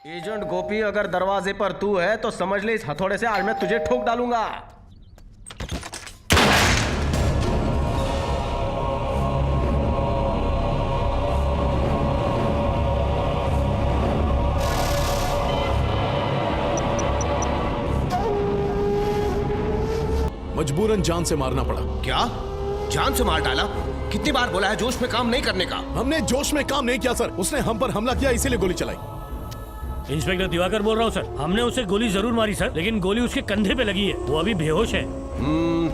Agent गोपी, अगर दरवाजे पर तू है तो समझ ले इस हथौड़े से आज मैं तुझे ठोक डालूंगा। मजबूरन जान से मारना पड़ा। क्या? जान से मार डाला? कितनी बार बोला है जोश में काम नहीं करने का। हमने जोश में काम नहीं किया सर, उसने हम पर हमला किया इसीलिए गोली चलाई। इंस्पेक्टर दिवाकर बोल रहा हूँ सर, हमने उसे गोली जरूर मारी सर, लेकिन गोली उसके कंधे पे लगी है, वो अभी बेहोश है।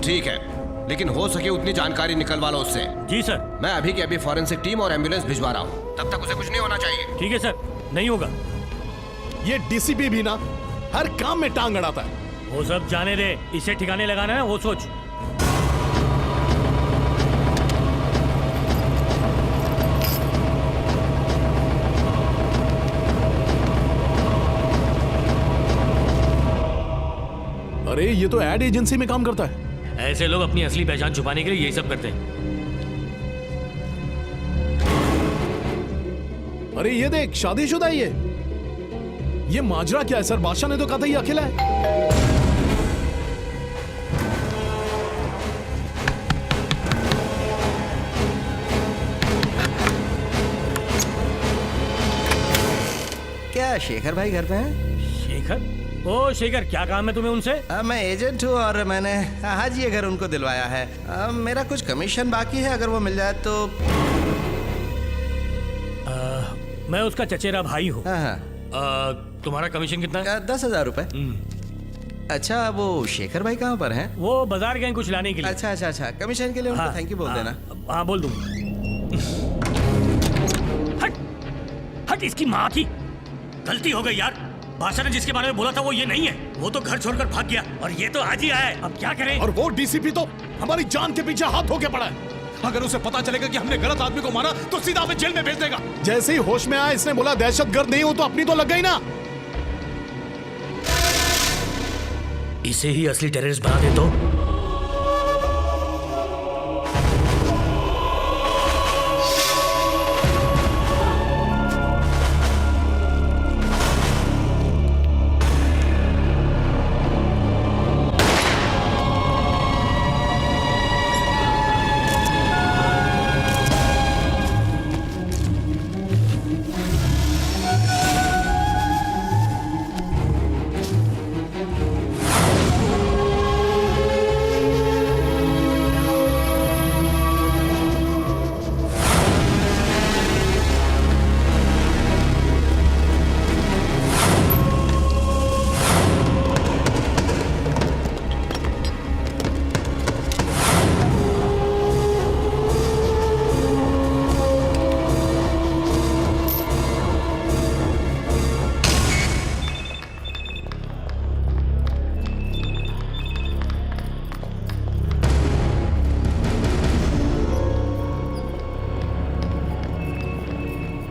ठीक है, लेकिन हो सके उतनी जानकारी निकलवा लो उससे। जी सर। मैं अभी के अभी फॉरेंसिक टीम और एम्बुलेंस भिजवा रहा हूँ, तब तक उसे कुछ नहीं होना चाहिए। ठीक है सर, नहीं होगा। ये डीसीपी भी ना हर काम में टांग अड़ाता है। वो सब जाने दे, इसे ठिकाने लगाना है वो सोच। अरे ये तो एड एजेंसी में काम करता है। ऐसे लोग अपनी असली पहचान छुपाने के लिए यही सब करते हैं। अरे ये देख, शादीशुदा है ये माजरा क्या है सर? बादशाह ने तो कहा था ये अकेला है। क्या शेखर भाई घर पे हैं? शेखर? ओ शेखर, क्या काम है तुम्हें उनसे? मैं एजेंट हूँ और मैंने आज ये घर उनको दिलवाया है। मेरा कुछ कमीशन बाकी है, अगर वो मिल जाए तो। मैं उसका चचेरा भाई हूँ। हाँ। तुम्हारा कमीशन कितना है? 10,000 रुपए। अच्छा, वो शेखर भाई कहाँ पर हैं? वो बाजार गए कुछ लाने के लिए। अच्छा, कमीशन के लिए उनको थैंक यू बोल देना। हाँ बोल दूंगा। हट, इसकी माँ की गलती हो गई यार। बादशाह ने जिसके बारे में बोला था वो ये नहीं है, वो तो घर छोड़कर भाग गया और ये तो आज ही आया है। अब क्या करें? और वो डीसीपी तो हमारी जान के पीछे हाथ होके पड़ा है। अगर उसे पता चलेगा कि हमने गलत आदमी को मारा तो सीधा हमें जेल में भेज देगा। जैसे ही होश में आया इसने बोला दहशतगर्द नहीं हो तो अपनी तो लग गई ना। इसे ही असली टेररिस्ट बना दे तो।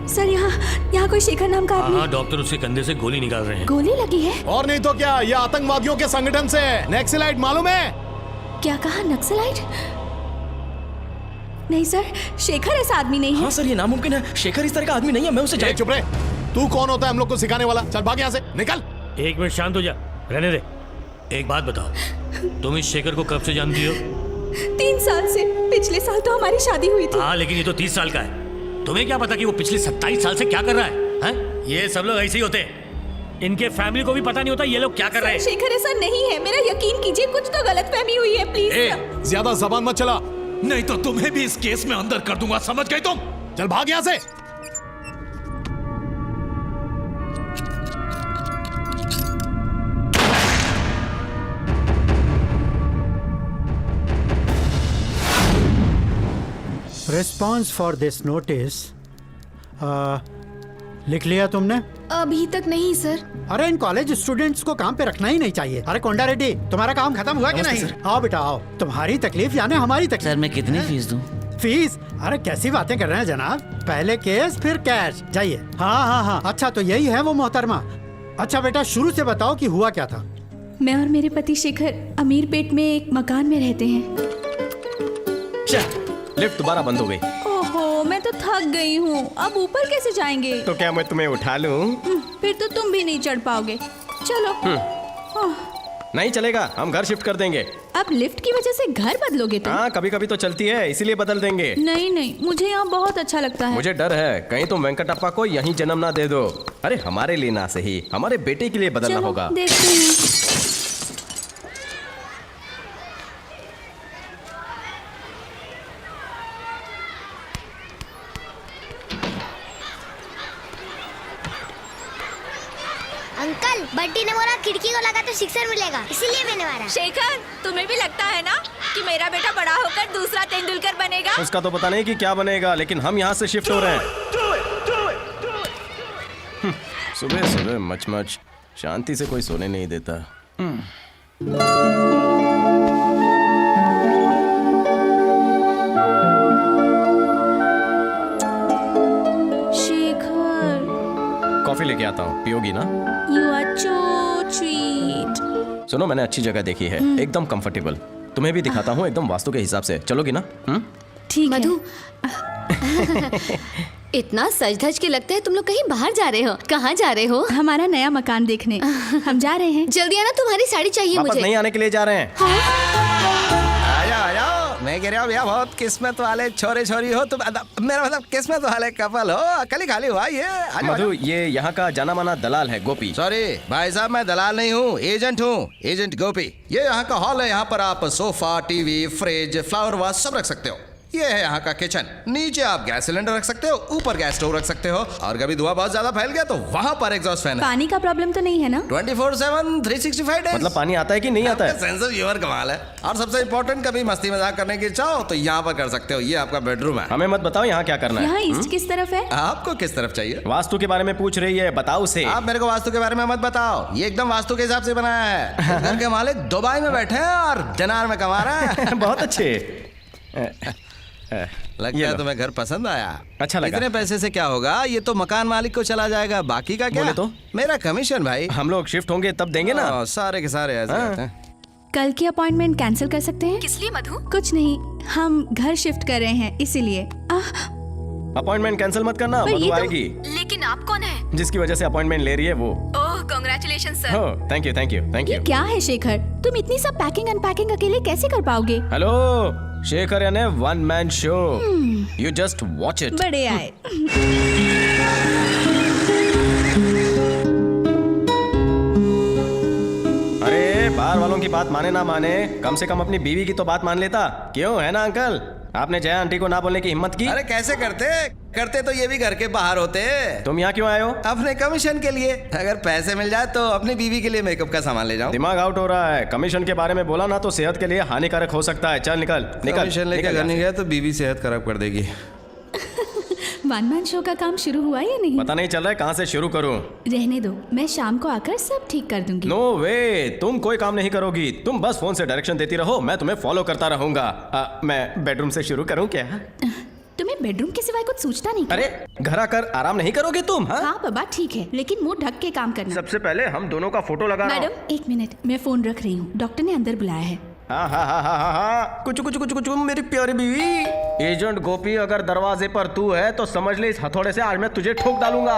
सर, यहाँ कोई शेखर नाम का आदमी? हाँ, डॉक्टर उसके कंधे से गोली निकाल रहे हैं। गोली लगी है? और नहीं तो क्या, ये आतंकवादियों के संगठन से नक्सलाइट, मालूम है? क्या कहा? नक्सलाइट? नहीं सर, शेखर ऐसा आदमी नहीं है। हाँ सर, ये नामुमकिन है। शेखर इस तरह का आदमी नहीं है। मैं उसे ए, चुप रहे। तू कौन होता है हम लोग को सिखाने वाला? चल भाग यहाँ से, निकल। एक मिनट शांत हो जा, रहने दे। एक बात बताओ, तुम इस शेखर को कब से जानती हो? 3 साल से। पिछले साल तो हमारी शादी हुई थी। हाँ, लेकिन ये तो 30 साल का है। तुम्हें क्या पता कि वो पिछले 27 साल से क्या कर रहा है? ये सब लोग ऐसे ही होते हैं। इनके फैमिली को भी पता नहीं होता ये लोग क्या कर रहे हैं। शेखर ऐसा नहीं है, मेरा यकीन कीजिए, कुछ तो गलतफहमी हुई है, प्लीज। ज्यादा जबान मत चला, नहीं तो तुम्हें भी इस केस में अंदर कर दूंगा, समझ गए तुम? चल भाग यहाँ से। रिस्पॉन्स फॉर दिस नोटिस लिख लिया तुमने? अभी तक नहीं सर। अरे इन कॉलेज स्टूडेंट्स को काम पे रखना ही नहीं चाहिए। अरे कोंडा रेड्डी, तुम्हारा काम खत्म हुआ कि नहीं? आओ बेटा आओ, तुम्हारी तकलीफ यानी हमारी तकलीफ। सर मैं कितनी फीस दूं? फीस? अरे कैसी बातें कर रहे हैं जनाब, पहले केस फिर कैश। जाइए। हाँ, अच्छा तो यही है वो मोहतरमा। अच्छा बेटा, शुरू से बताओ कि हुआ क्या था? मैं और मेरे पति शेखर अमीरपेट में एक मकान में रहते हैं। लिफ्ट दोबारा बंद हो गई। ओहो, ओहो, मैं तो थक गई हूँ। अब ऊपर कैसे जाएंगे? तो क्या मैं तुम्हें उठा लूं? फिर तो तुम भी नहीं चढ़ पाओगे। चलो। नहीं चलेगा, हम घर शिफ्ट कर देंगे। अब लिफ्ट की वजह से घर बदलोगे तुम? हाँ, कभी कभी तो चलती है, इसीलिए बदल देंगे। नहीं नहीं, मुझे यहाँ बहुत अच्छा लगता है। मुझे डर है कहीं तुम वेंकटप्पा को यहीं जन्म ना दे दो। अरे हमारे लिए ना सही, हमारे बेटे के लिए बदलना चलो, होगा। देखते हैं। अंकल, बड्डी ने बोला खिड़की को लगा तो सिक्सर मिलेगा, इसीलिए मैंने मारा। शेखर, तुम्हें भी लगता है ना कि मेरा बेटा बड़ा होकर दूसरा तेंदुलकर बनेगा? उसका तो पता नहीं कि क्या बनेगा, लेकिन हम यहाँ से शिफ्ट हो रहे हैं। सुबह सुबह मच शांति से कोई सोने नहीं देता। शेखर, कॉफी लेके आता हूँ, पियोगी ना? You are so sweet. सुनो, मैंने अच्छी जगह देखी है, एकदम कंफर्टेबल। तुम्हें भी दिखाता हूँ, एकदम वास्तु के हिसाब से। चलोगी ना? ठीक है। मधु, इतना सज धज के लगता है तुम लोग कहीं बाहर जा रहे हो। कहाँ जा रहे हो? हमारा नया मकान देखने हम जा रहे हैं। जल्दी आना, तुम्हारी साड़ी चाहिए वापस मुझे। नहीं आने के लिए जा रहे हैं। आ जाओ। मैं कह रहा हूँ भैया, बहुत किस्मत वाले छोरे छोरी हो तुम। मेरा मतलब किस्मत वाले कपल हो। अकल ही खाली हुआ ये। आ जाओ। मधु, ये यहाँ का जाना माना दलाल है, गोपी। सॉरी भाई साहब, मैं दलाल नहीं हूँ, एजेंट हूँ, एजेंट गोपी। ये यहाँ का हॉल है, यहाँ पर आप sofa, TV, fridge, flower vase सब रख सकते हो। ये है यहाँ का किचन। नीचे आप गैस सिलेंडर रख सकते हो, ऊपर गैस स्टोव रख सकते हो, और कभी धुआं बहुत ज्यादा फैल गया तो वहाँ पर एग्जॉस्ट फैन है। पानी का प्रॉब्लम तो नहीं है ना? 24/7 365 डेज। मतलब पानी आता है कि नहीं आता है? सेंस ऑफ ह्यूमर कमाल है। और सबसे इम्पोर्टेंट, कभी मस्ती मजाक करने की इच्छा हो तो यहाँ पर कर सकते हो। ये आपका बेडरूम है। हमें मत बताओ यहाँ क्या करना है। यहाँ ईस्ट किस तरफ है? आपको किस तरफ चाहिए? वास्तु के बारे में पूछ रही है, बताओ से। आप मेरे को वास्तु के बारे में मत बताओ, ये एकदम वास्तु के हिसाब से बनाया है। घर के मालिक दुबई में बैठे हैं और दिनार में कमा रहे हैं। बहुत अच्छे। लगता है तुम्हें घर पसंद आया। अच्छा लगा। इतने पैसे से क्या होगा, ये तो मकान मालिक को चला जाएगा, बाकी का क्या? बोले तो? मेरा कमीशन भाई। हम लोग शिफ्ट होंगे तब देंगे ना। सारे के सारे ऐसे रहते हैं। कल की अपॉइंटमेंट कैंसिल कर सकते हैं? किस लिए मधु? कुछ नहीं, हम घर शिफ्ट कर रहे हैं इसीलिए। अपॉइंटमेंट कैंसिल मत करना, पर ये मधु तो- आएगी। लेकिन आप कौन है? जिसकी वजह से अपॉइंटमेंट ले रही है वो। ओह, कांग्रेचुलेशन सर। हो, thank you thank you thank ये यू। क्या है शेखर, तुम इतनी सब पैकिंग अनपैकिंग अकेले कैसे कर पाओगे? हेलो, शेखर यानी one man show. You just watch it. बड़े आए। अरे बाहर वालों की बात माने ना माने, कम से कम अपनी बीवी की तो बात मान लेता। क्यों, है ना अंकल? आपने जया आंटी को ना बोलने की हिम्मत की। अरे कैसे करते तो ये भी घर के बाहर होते। तुम यहाँ क्यों आए हो? अपने कमीशन के लिए। अगर पैसे मिल जाए तो अपनी बीवी के लिए मेकअप का सामान ले जाऊं। दिमाग आउट हो रहा है। कमीशन के बारे में बोला ना तो सेहत के लिए हानिकारक हो सकता है। चल निकल निकल। कमीशन लेकर घर नहीं गया तो बीवी सेहत खराब कर देगी। वन मैन शो का काम शुरू हुआ या नहीं? पता नहीं चल रहा है कहाँ से शुरू करूं। रहने दो, मैं शाम को आकर सब ठीक कर दूंगी। नो वे, तुम कोई काम नहीं करोगी। तुम बस फोन से डायरेक्शन देती रहो, मैं तुम्हें फॉलो करता रहूंगा। मैं बेडरूम से शुरू करूं क्या? तुम्हें बेडरूम के सिवाय कुछ सोचता नहीं? अरे घर आकर आराम नहीं करोगे तुम? हाँ बाबा ठीक है, लेकिन मुंह ढक के काम करना। सबसे पहले हम दोनों का फोटो लगा। मैडम एक मिनट, मैं फोन रख रही हूँ, डॉक्टर ने अंदर बुलाया है। हाँ, कुछ मेरी प्यारी बीवी। एजेंट गोपी, अगर दरवाजे पर तू है तो समझ ले, इस हथौड़े से आज मैं तुझे ठोक डालूंगा।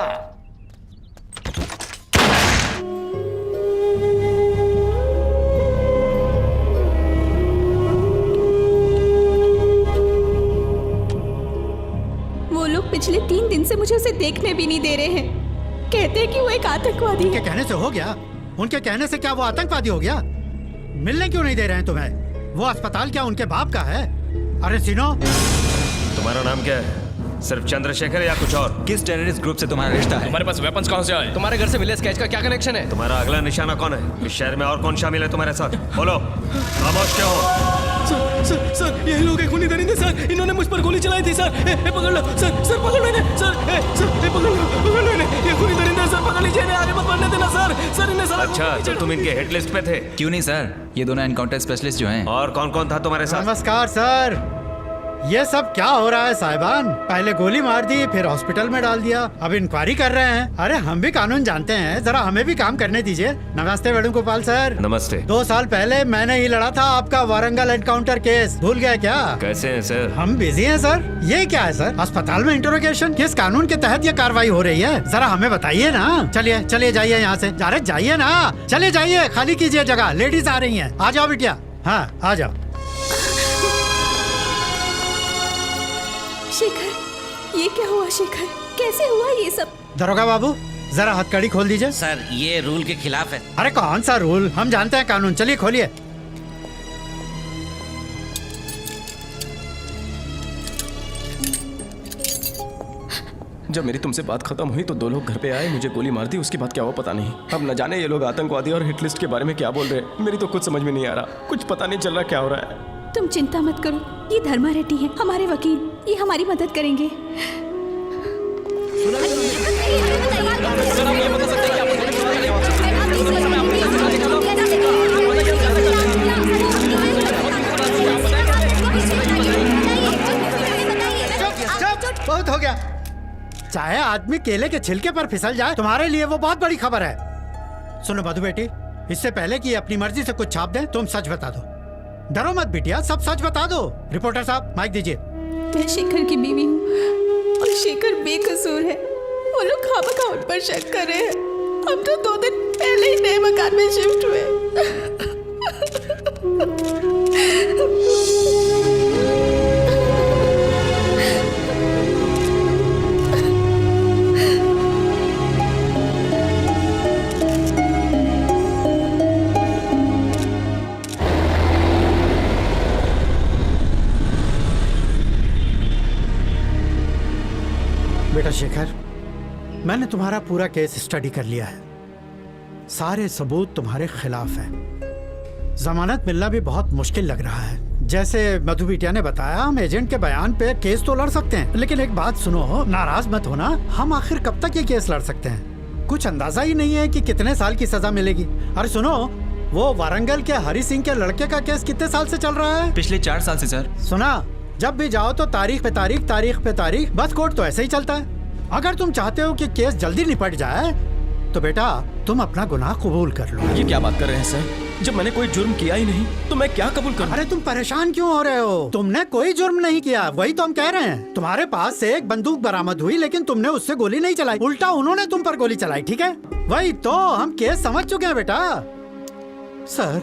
वो लोग पिछले 3 दिन से मुझे उसे देखने भी नहीं दे रहे हैं। कहते हैं कि वो एक आतंकवादी उनके है। कहने से हो गया? उनके कहने से क्या वो आतंकवादी हो गया? मिलने क्यों नहीं दे रहे हैं तुम्हें? वो अस्पताल क्या उनके बाप का है? अरे सिनो, तुम्हारा नाम क्या है? सिर्फ चंद्रशेखर या कुछ और? किस टेररिस्ट ग्रुप से तुम्हारा रिश्ता है? तुम्हारे पास वेपन्स कहाँ से आए? तुम्हारे घर से विलेज कैच का क्या कनेक्शन है? तुम्हारा अगला निशाना कौन है? इस शहर में और कौन शामिल है तुम्हारे साथ? बोलो, खामोश क्यों हो? सर यही लोग खूनी दरिंदे सर, इन्होंने मुझ पर गोली चलाई थी सर। पकड़ लो सर पकड़ लो इन्हें सर। पकड़ लो इन्हें, ये खूनी दरिंदे सर, पकड़ लीजिए इन्हें, आगे मत बढ़ने देना सर इन्हें सर। अच्छा, तो तुम इनके हिट लिस्ट पे थे? क्यों नहीं सर, ये दोनों एनकाउंटर स्पेशलिस्ट जो हैं। और कौन कौन था तुम्हारे साथ? नमस्कार सर। ये सब क्या हो रहा है साहिबान? पहले गोली मार दी, फिर हॉस्पिटल में डाल दिया, अब इंक्वायरी कर रहे हैं। अरे हम भी कानून जानते हैं, जरा हमें भी काम करने दीजिए। नमस्ते वेणुगोपाल सर। नमस्ते। 2 साल पहले मैंने ही लड़ा था आपका वारंगल एनकाउंटर केस, भूल गए क्या? कैसे हैं सर? हम बिजी हैं सर। ये क्या है सर? अस्पताल में इंटरोगेशन? किस कानून के तहत ये कार्रवाई हो रही है? जरा हमें बताइए ना। चलिए चलिए जाइए यहाँ से। अरे जाइए ना, चलिए जाइए, खाली कीजिए जगह, लेडीज आ रही हैं। आ जाओ बिटिया। हाँ आ जाओ। शेखर, ये क्या हुआ शेखर? कैसे हुआ ये सब? दरोगा बाबू जरा हथकड़ी खोल दीजिए। सर ये रूल के खिलाफ है। अरे कौन सा रूल? हम जानते हैं कानून। चलिए खोलिए। जब मेरी तुमसे बात खत्म हुई तो 2 लोग घर पे आए, मुझे गोली मार दी, उसके बाद क्या हुआ पता नहीं। अब न जाने ये लोग आतंकवादी और हिट लिस्ट के बारे में क्या बोल रहे हैं। मेरी तो कुछ समझ में नहीं आ रहा, कुछ पता नहीं चल रहा क्या हो रहा है। तुम चिंता मत करो, ये धर्मा रेड्डी हैं, हमारे वकील, ये हमारी मदद करेंगे। बहुत हो गया। चाहे आदमी केले के छिलके पर फिसल जाए, तुम्हारे लिए वो बहुत बड़ी खबर है। सुनो मधु बेटी, इससे पहले कि अपनी मर्जी से कुछ छाप दे, तुम सच बता दो। डरो मत बिटिया, सब सच बता दो। रिपोर्टर साहब माइक दीजिए। मैं शेखर की बीवी हूँ और शेखर बेकसूर है। वो लोग खामखा उन पर शक कर रहे हैं। हम तो 2 दिन पहले ही नए मकान में शिफ्ट हुए। बेटा शेखर, मैंने तुम्हारा पूरा केस स्टडी कर लिया है। सारे सबूत तुम्हारे खिलाफ हैं। जमानत मिलना भी बहुत मुश्किल लग रहा है। जैसे मधु बिटिया ने बताया, हम एजेंट के बयान पे केस तो लड़ सकते हैं, लेकिन एक बात सुनो, नाराज मत होना, हम आखिर कब तक ये केस लड़ सकते हैं? कुछ अंदाजा ही नहीं है कि कितने साल की सजा मिलेगी। अरे सुनो, वो वारंगल के हरि सिंह के लड़के का केस कितने साल से चल रहा है? पिछले 4 साल से सर। सुना, जब भी जाओ तो तारीख पे तारीख, तारीख पे तारीख, बस कोर्ट तो ऐसे ही चलता है। अगर तुम चाहते हो कि केस जल्दी निपट जाए तो बेटा तुम अपना गुनाह कबूल कर लो। ये क्या बात कर रहे हैं सर? जब मैंने कोई जुर्म किया ही नहीं तो मैं क्या कबूल करूं? अरे तुम परेशान क्यों हो रहे हो? तुमने कोई जुर्म नहीं किया, वही तो हम कह रहे हैं। तुम्हारे पास से एक बंदूक बरामद हुई, लेकिन तुमने उससे गोली नहीं चलाई, उल्टा उन्होंने तुम पर गोली चलाई, ठीक है? वही तो हम केस समझ चुके हैं बेटा। सर,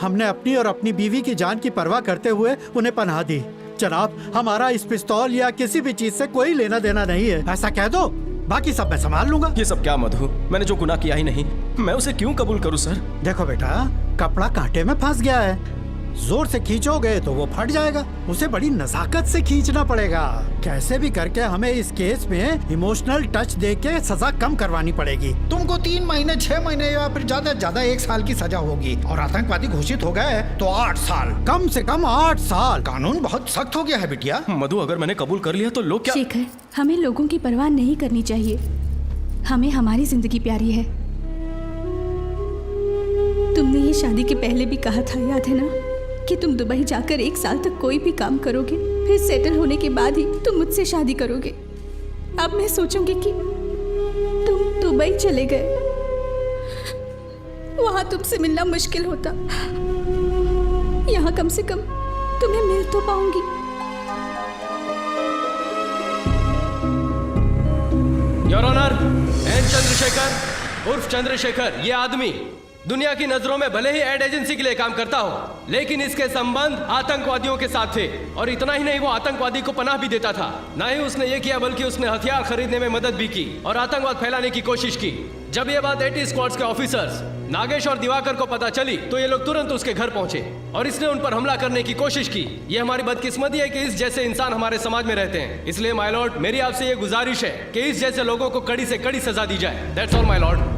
हमने अपनी और अपनी बीवी की जान की परवाह करते हुए उन्हें पनाह दी। जनाब, हमारा इस पिस्तौल या किसी भी चीज से कोई लेना देना नहीं है, ऐसा कह दो, बाकी सब मैं संभाल लूंगा। ये सब क्या मधु? मैंने जो गुनाह किया ही नहीं, मैं उसे क्यों कबूल करूं सर? देखो बेटा, कपड़ा कांटे में फंस गया है, जोर से खींचोगे तो वो फट जाएगा, उसे बड़ी नजाकत से खींचना पड़ेगा। कैसे भी करके हमें इस केस में इमोशनल टच देके सजा कम करवानी पड़ेगी। तुमको 3 महीने, 6 महीने या फिर ज्यादा ज्यादा 1 साल की सजा होगी, और आतंकवादी घोषित हो गए तो 8 साल, कम से कम 8 साल। कानून बहुत सख्त हो गया है बिटिया। मधु, अगर मैंने कबूल कर लिया तो लोग क्या? शेखर, हमें लोगों की परवाह नहीं करनी चाहिए, हमें हमारी जिंदगी प्यारी है। तुमने ये शादी के पहले भी कहा था, याद है ना, कि तुम दुबई जाकर 1 साल तक कोई भी काम करोगे, फिर सेटल होने के बाद ही तुम मुझसे शादी करोगे। अब मैं सोचूंगी कि तुम दुबई चले गए, वहां तुमसे मिलना मुश्किल होता, यहाँ कम से कम तुम्हें मिल तो पाऊंगी। योर ऑनर, एन चंद्रशेखर उर्फ चंद्रशेखर, ये आदमी दुनिया की नजरों में भले ही एड एजेंसी के लिए काम करता हो, लेकिन इसके संबंध आतंकवादियों के साथ थे। और इतना ही नहीं, वो आतंकवादी को पनाह भी देता था। ना ही उसने ये किया, बल्कि उसने हथियार खरीदने में मदद भी की और आतंकवाद फैलाने की कोशिश की। जब ये बात 80 स्क्वाड्स के ऑफिसर्स नागेश और दिवाकर को पता चली तो ये लोग तुरंत उसके घर पहुंचे और इसने उन पर हमला करने की कोशिश की। ये हमारी बदकिस्मती है कि इस जैसे इंसान हमारे समाज में रहते हैं। इसलिए माय लॉर्ड, मेरी आपसे ये गुजारिश है कि इस जैसे लोगों को कड़ी से कड़ी सजा दी जाए। That's all my Lord.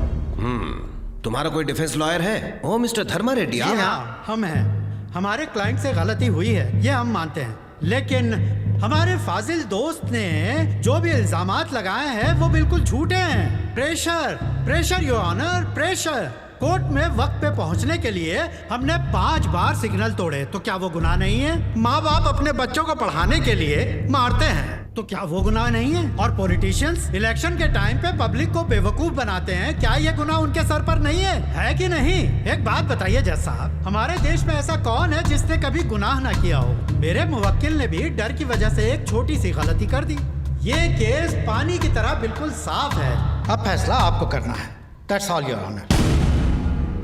तुम्हारा कोई डिफेंस लॉयर है? ओ मिस्टर धर्मा रेड्डी। हाँ, हम हैं। हमारे क्लाइंट से गलती हुई है, ये हम मानते हैं, लेकिन हमारे फाजिल दोस्त ने जो भी इल्जामात लगाए हैं वो बिल्कुल झूठे हैं। Pressure, pressure your honour, pressure. Court में वक्त पे पहुंचने के लिए हमने 5 बार सिग्नल तोड़े, तो क्या वो गुनाह नहीं है? माँ बाप अपने बच्चों को पढ़ाने के लिए मारते हैं, तो क्या वो गुनाह नहीं है? और पॉलिटिशियंस इलेक्शन के टाइम पे पब्लिक को बेवकूफ बनाते हैं, क्या ये गुनाह उनके सर पर नहीं है कि नहीं? एक बात बताइए जज साहब, हमारे देश में ऐसा कौन है जिसने कभी गुनाह ना किया हो? मेरे मुवक्किल ने भी डर की वजह से एक छोटी सी गलती कर दी। ये केस पानी की तरह बिल्कुल साफ है, अब फैसला आपको करना है। That's all, Your Honor.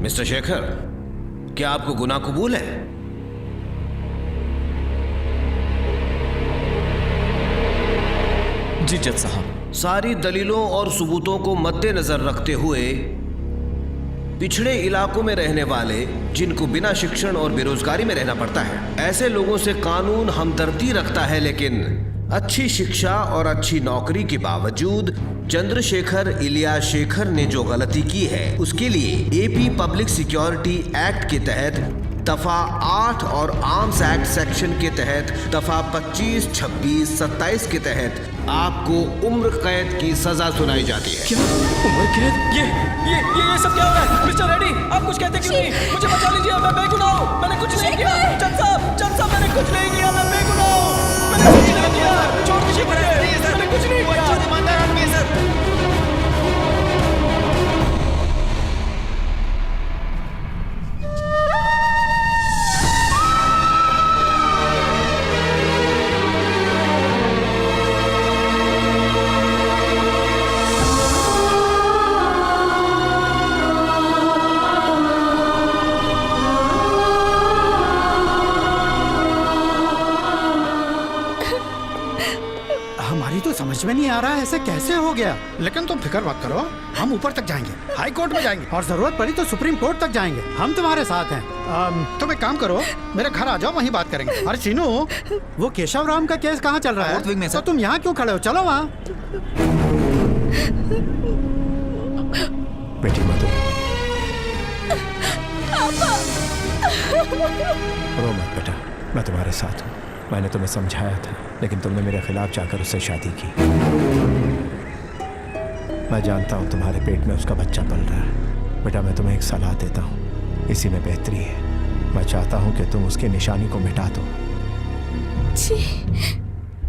Mister Shekhar, क्या आपको गुनाह कबूल है? जी जज साहब। सारी दलीलों और सबूतों को मद्देनजर रखते हुए पिछड़े इलाकों में रहने वाले, जिनको बिना शिक्षण और बेरोजगारी में रहना पड़ता है, ऐसे लोगों से कानून हमदर्दी रखता है, लेकिन अच्छी शिक्षा और अच्छी नौकरी के बावजूद चंद्रशेखर इलियास शेखर ने जो गलती की है, उसके लिए एपी पब्लिक सिक्योरिटी एक्ट के तहत दफा 8 और आर्म्स एक्ट सेक्शन के तहत दफा 25, 26, 27 के तहत आपको उम्र कैद की सजा सुनाई जाती है। क्या उम्र कैद? ये सब क्या हो रहा है? मिस्टर रेड्डी, आप कुछ कहते क्यों नहीं? मुझे बचा लीजिए, मैं बेगुनाह हूँ, मैंने कुछ नहीं किया। जज साहब मैंने कुछ नहीं किया, मैं बेगुनाह हूँ, मैंने कुछ नहीं किया, छोड़ दीजिए मुझे, मैंने कुछ नहीं किया। समझ में नहीं आ रहा है ऐसे कैसे हो गया, लेकिन तुम फिक्र मत करो, हम ऊपर तक जाएंगे, हाई कोर्ट में जाएंगे और जरूरत पड़ी तो सुप्रीम कोर्ट तक जाएंगे। हम तुम्हारे साथ हैं। तुम एक काम करो, मेरे घर आ जाओ, वहीं बात करेंगे। अरे चीनू, वो केशव राम का केस कहाँ चल रहा है? तो तुम यहाँ क्यों खड़े हो? चलो वहाँ। बेटी मधु, रो मत बेटा, मैं तुम्हारे साथ हूँ। मैंने तुम्हें समझाया था, लेकिन तुमने मेरे खिलाफ जाकर उससे शादी की। मैं जानता हूँ तुम्हारे पेट में उसका बच्चा पल रहा है। बेटा, मैं तुम्हें एक सलाह देता हूँ, इसी में बेहतरी है। मैं चाहता हूँ कि तुम उसकी निशानी को मिटा दो।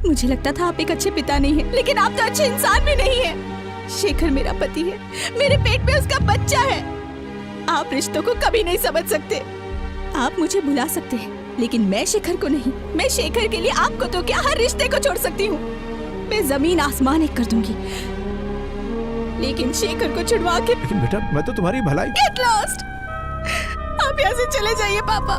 मुझे लगता था आप एक अच्छे पिता नहीं हैं, लेकिन आप तो अच्छे इंसान भी नहीं हैं। शेखर मेरा पति है, मेरे पेट में उसका बच्चा है। आप रिश्तों को कभी नहीं समझ सकते। आप मुझे भुला सकते हैं, लेकिन मैं शेखर को नहीं। मैं शेखर के लिए आपको तो क्या, हर रिश्ते को छोड़ सकती हूँ। मैं जमीन आसमान एक कर दूंगी, लेकिन शेखर को छुड़वा के। लेकिन बेटा, मैं तो तुम्हारी भलाई। Get lost! आप यहाँ से चले जाइए पापा।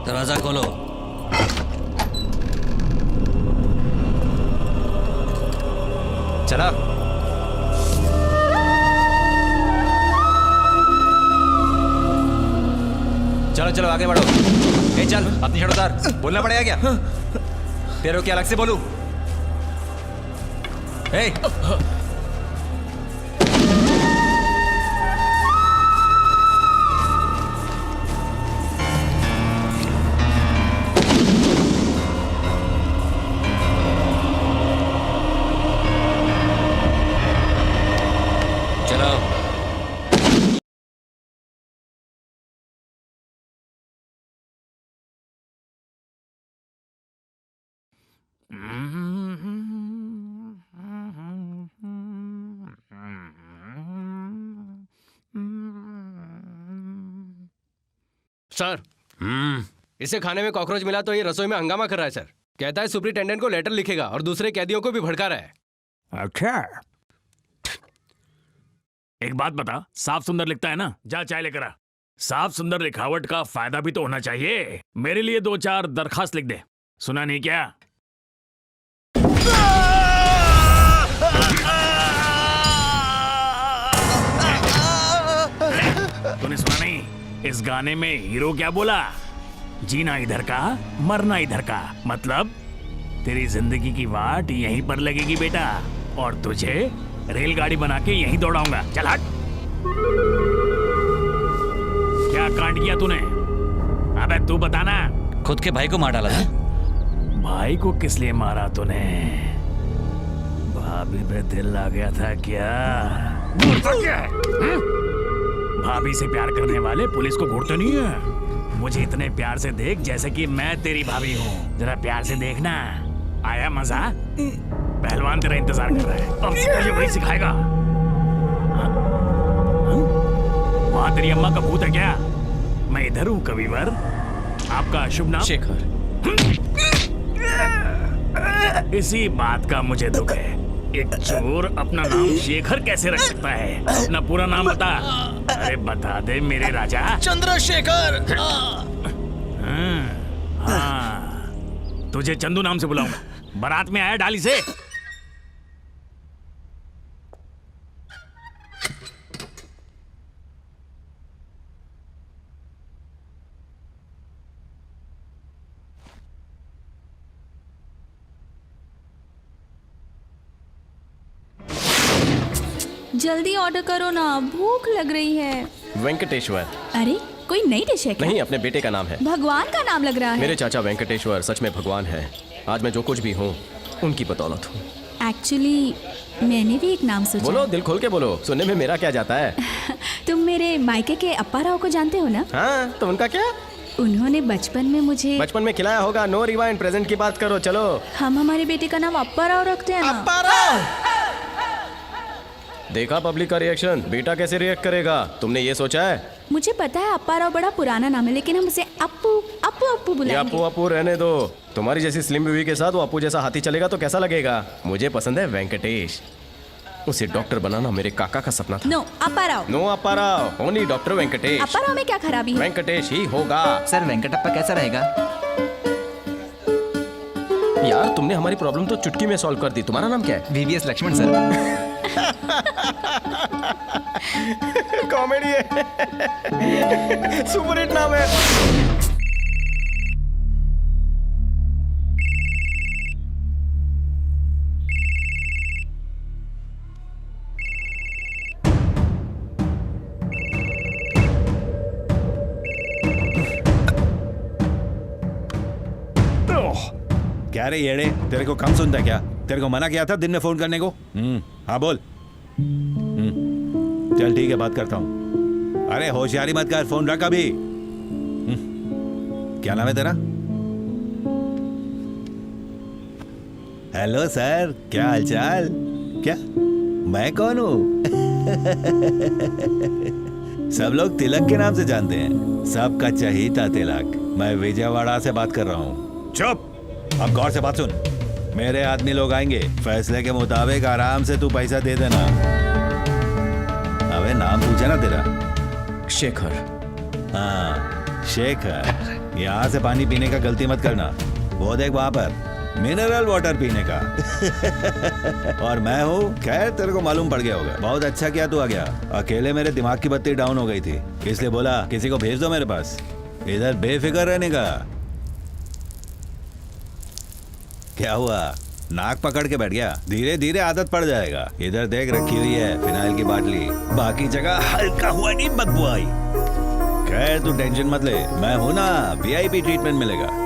दरवाजा खोलो। चला। चलो चलो आगे बढ़ो। ए चल, अपनी शर्ट उतार। बोलना पड़ेगा क्या? तेरे को क्या अलग से बोलूं? ए सर, इसे खाने में कॉकरोच मिला तो ये रसोई में हंगामा कर रहा है सर। कहता है सुपरिटेंडेंट को लेटर लिखेगा और दूसरे कैदियों को भी भड़का रहा है। अच्छा, एक बात बता, साफ सुंदर लिखता है ना? जा चाय लेकर आ। साफ सुंदर लिखावट का फायदा भी तो होना चाहिए। मेरे लिए 2-4 दरखास्त लिख दे। सुना नहीं क्या? तूने सुना नहीं? इस गाने में हीरो क्या बोला? जीना इधर का, मरना इधर का। मतलब तेरी जिंदगी की वाट यहीं पर लगेगी बेटा, और तुझे रेलगाड़ी बना के यहीं दौड़ाऊंगा। चल हट। क्या कांड किया तूने? अबे तू बताना। खुद के भाई को मार डाला था। भाई को किस लिए मारा तूने? भाभी पे दिल आ गया था क्या? घूरता क्या है? भाभी से प्यार करने वाले पुलिस को घूरते नहीं है। मुझे इतने प्यार से देख जैसे कि मैं तेरी भाभी हूँ। जरा प्यार से देखना। आया मजा? पहलवान तेरा इंतजार कर रहा है। अब तुझे वही सिखाएगा। वहाँ तेरी अम्मा का भूत है क्या? मैं इधर हूँ कबीर। आपका शुभ नाम? शेखर। इसी बात का मुझे दुख है। एक चोर अपना नाम शेखर कैसे रख सकता है? अपना पूरा नाम बता। अरे बता दे मेरे राजा। चंद्रशेखर। हाँ, तुझे चंदू नाम से बुलाऊंगा। बारात में आया डाली से। जल्दी ऑर्डर करो ना, भूख लग रही है। वेंकटेश्वर। अरे कोई नई डिश है क्या? नहीं, अपने बेटे का नाम है। भगवान का नाम लग रहा है। मेरे चाचा वेंकटेश्वर सच में भगवान है। आज मैं जो कुछ भी हूँ उनकी बदौलत हूँ। एक्चुअली मैंने भी एक नाम सोचा। बोलो, दिल खोल के बोलो, सुनने में मेरा क्या जाता है। तुम मेरे मायके के अप्पा राव को जानते हो ना? हाँ, तो उनका क्या? उन्होंने बचपन में मुझे खिलाया होगा। नो रिवाइंड, प्रेजेंट की बात करो। चलो। हम हमारे बेटे का नाम अप्पा राव रखते हैं ना। अप्पा राव। देखा पब्लिक का रिएक्शन, बेटा कैसे रिएक्ट करेगा? तुमने ये सोचा है? मुझे पता है अप्पा राव बड़ा पुराना नाम है, लेकिन हम उसे अप्पू अप्पू अप्पू ये बुलाएंगे। अप्पू अप्पू रहने दो। तुम्हारी जैसी स्लिम बीवी के साथ वो अप्पू जैसा हाथी चलेगा तो कैसा लगेगा? मुझे पसंद है वेंकटेश। उसे डॉक्टर बनाना मेरे काका का सपना था। नो अप्पा राव। नो अप्पा राव, ओनली डॉक्टर वेंकटेश। अप्पा राव में क्या खराबी है? वेंकटेश ही होगा। सर वेंकटप्पा कैसा रहेगा? यार तुमने हमारी प्रॉब्लम तो चुटकी में सॉल्व कर दी। तुम्हारा नाम क्या है? VVS Laxman sir. कॉमेडी है। सुपर हिट नाम है। क्या रे येड़े, तेरे को कम सुनता क्या? तेरे को मना किया था दिन में फोन करने को। हाँ बोल। चल ठीक है, बात करता हूँ। अरे होशियारी मत कर, फोन रख अभी। क्या नाम है तेरा? हेलो सर, क्या हालचाल? क्या मैं कौन हूँ? सब लोग तिलक के नाम से जानते हैं। सबका चहीता तिलक। मैं विजयवाड़ा से बात कर रहा हूँ। चुप, अब गौर से बात सुन। मेरे आदमी लोग आएंगे, फैसले के मुताबिक आराम से तू पैसा दे देना। अबे नाम पूछा ना तेरा? शेखर। हाँ शेखर। यहाँ से पानी पीने का गलती मत करना। वो देख वहां पर मिनरल वाटर पीने का। और मैं हूँ, खैर तेरे को मालूम पड़ गया होगा। बहुत अच्छा किया तू आ गया। अकेले मेरे दिमाग की बत्ती डाउन हो गई थी, इसलिए बोला किसी को भेज दो मेरे पास। इधर बेफिक्र रहने का। क्या हुआ, नाक पकड़ के बैठ गया? धीरे धीरे आदत पड़ जाएगा। इधर देख रखी हुई है फिनाइल की बाटली, बाकी जगह हल्का हुआ नहीं बदबू आई। खैर तू टेंशन मत ले, मैं हूं ना, VIP ट्रीटमेंट मिलेगा।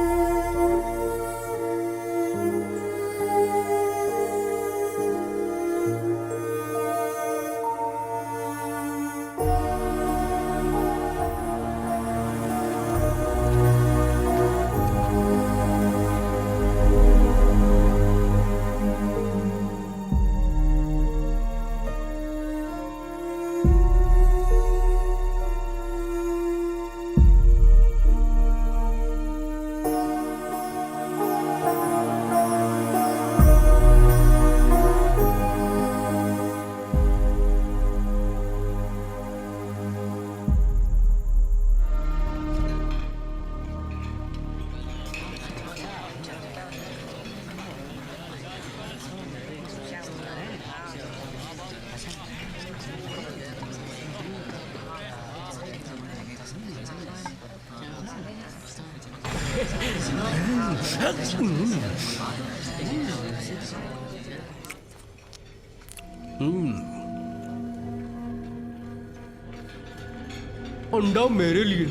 अंडा मेरे लिए,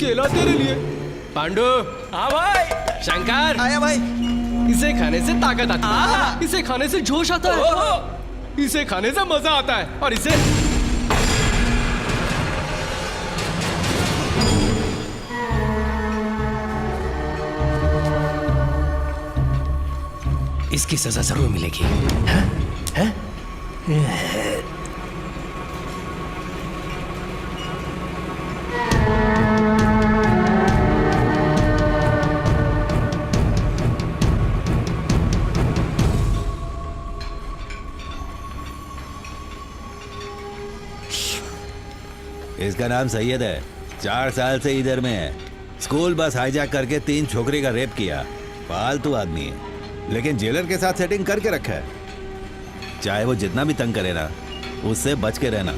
केला तेरे लिए। पांडु। हाँ भाई। शंकर। आया भाई। इसे खाने से ताकत आती है, इसे खाने से जोश आता है, इसे खाने से मजा आता है, और इसे इसकी सजा जरूर मिलेगी। हैं? हैं? इसका नाम सैयद है, 4 साल से इधर में है। स्कूल बस हाईजैक करके 3 छोकरी का रेप किया। फालतू आदमी है, लेकिन जेलर के साथ सेटिंग करके रखा है। चाहे वो जितना भी तंग करे ना, उससे बच के रहना।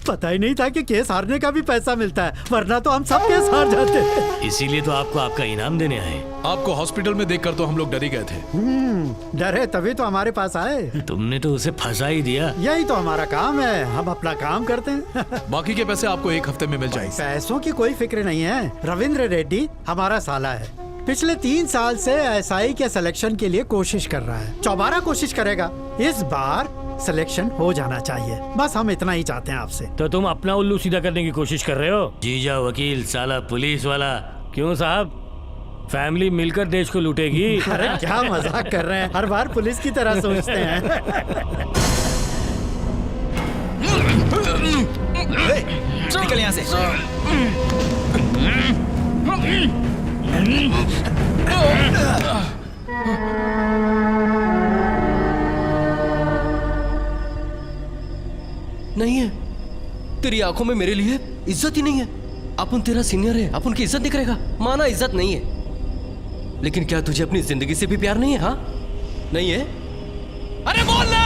पता ही नहीं था कि केस हारने का भी पैसा मिलता है, वरना तो हम सब केस हार जाते। इसीलिए तो आपको आपका इनाम देने आए। आपको हॉस्पिटल में देखकर तो हम लोग डर ही गए थे। डरे तभी तो हमारे पास आए। तुमने तो उसे फंसा ही दिया। यही तो हमारा काम है, हम अपना काम करते हैं। बाकी के पैसे आपको 1 हफ्ते में मिल जाएंगे। पैसों की कोई फिक्र नहीं है। रविंद्र रेड्डी हमारा साला है, पिछले 3 साल से एसआई के सिलेक्शन के लिए कोशिश कर रहा है। 4 कोशिश करेगा, इस बार सिलेक्शन हो जाना चाहिए। बस हम इतना ही चाहते हैं आपसे। तो तुम अपना उल्लू सीधा करने की कोशिश कर रहे हो? जीजा, वकील, साला पुलिस वाला। क्यों साहब, फैमिली मिलकर देश को लूटेगी। अरे क्या मजाक कर रहे हैं, हर बार पुलिस की तरह सोचते हैं। निकल यहाँ से। नहीं है, तेरी आंखों में मेरे लिए इज्जत ही नहीं है। अपन तेरा सीनियर है, अपन की इज्जत नहीं करेगा। माना इज्जत नहीं है, लेकिन क्या तुझे अपनी जिंदगी से भी प्यार नहीं है? हाँ, नहीं है? अरे बोलना!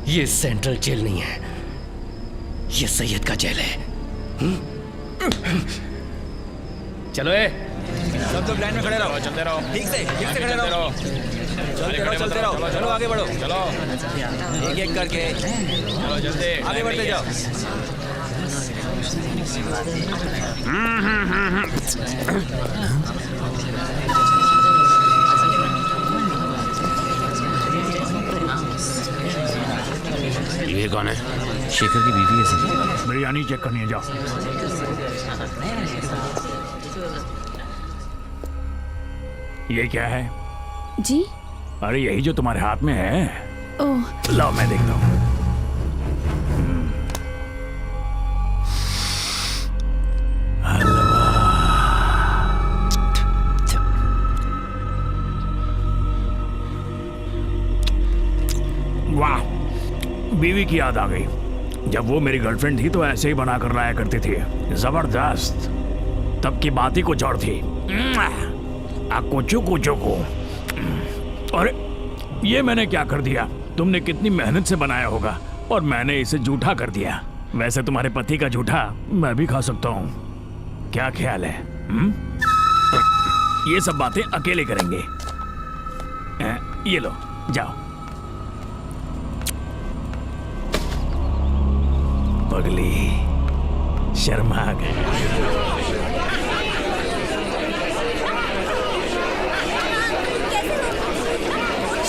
ये सेंट्रल जेल नहीं है, ये सैयद का जेल है। चलो सब लोग लाइन में खड़े रहो, चलते रहो। ठीक से खड़े रहो। चलते रहो। चलो आगे बढ़ो। चलो एक करके चलो, जल्दी आगे बढ़ते जाओ। ये कौन है? शेखर की बीवी है सर। बिरयानी चेक करनी है, जाओ। ये क्या है? जी? अरे यही जो तुम्हारे हाथ में है। ओह, लाओ मैं देखता हूँ। वाह, बीवी की याद आ गई। जब वो मेरी गर्लफ्रेंड थी तो ऐसे ही बना कर लाया करती थी। जबरदस्त, तब की बात ही कुछ और थी। कुचू को। अरे ये मैंने क्या कर दिया? तुमने कितनी मेहनत से बनाया होगा और मैंने इसे जूठा कर दिया। वैसे तुम्हारे पति का जूठा मैं भी खा सकता हूँ, क्या ख्याल है? ये सब बातें अकेले करेंगे। ये लो, जाओ। पगली शर्मा गई।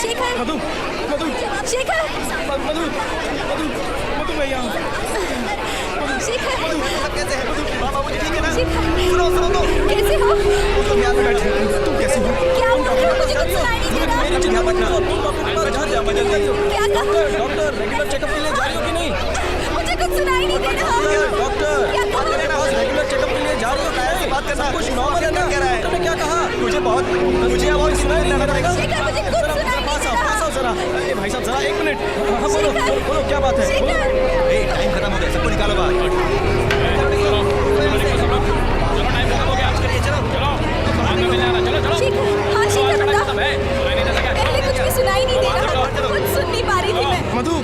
शेखर, मधु, मधु, शेखर, मधु, मधु, मधु भैया। कैसे है बाबूजी ठीक है ना शेखर, सुनो सुनो तो कैसे हो? तुम यहाँ पे बैठे तुम कैसे हो क्या हुआ? मुझे कुछ सुनाई नहीं दे रहा। मेरी चिंता मत करो क्या कहा? डॉक्टर रेगुलर चेकअप के लिए जा रही हो कि नहीं मुझे कुछ सुनाई नहीं दे रहा। डॉक्टर क्या कहा? रेगुलर चेकअप के लिए जा रही हो कैसे बात करना कुछ नॉर्मल है कह रहा है तुमने क्या कहा मुझे आवाज सुनाई नहीं दे रहा शेखर, मुझे कुछ सुनाई नहीं दे रहा। जरा ए भाई साहब जरा 1 मिनट बोलो बोलो क्या बात है ए टाइम खत्म हो गया सबको निकालो बाहर शेखर, हाँ शेखर बता। पहले कुछ भी सुनाई नहीं दे रहा, कुछ सुन नहीं पा रही थी मैं। मधु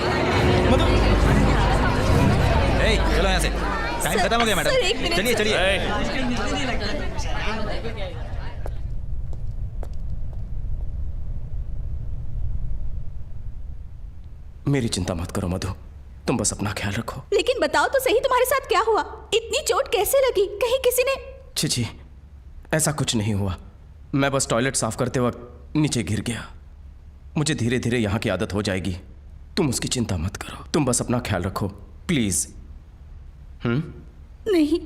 ए चलो यहाँ से टाइम खत्म हो गया मैडम सर, एक मिनट, चलिए सर। चलिए मेरी चिंता मत करो मधु, तुम बस अपना ख्याल रखो। लेकिन बताओ तो सही, तुम्हारे साथ क्या हुआ? इतनी चोट कैसे लगी? कहीं किसी ने? छी ऐसा कुछ नहीं हुआ। मैं बस टॉयलेट साफ करते वक्त नीचे गिर गया। मुझे धीरे धीरे यहाँ की आदत हो जाएगी, तुम उसकी चिंता मत करो। तुम बस अपना ख्याल रखो प्लीज। नहीं,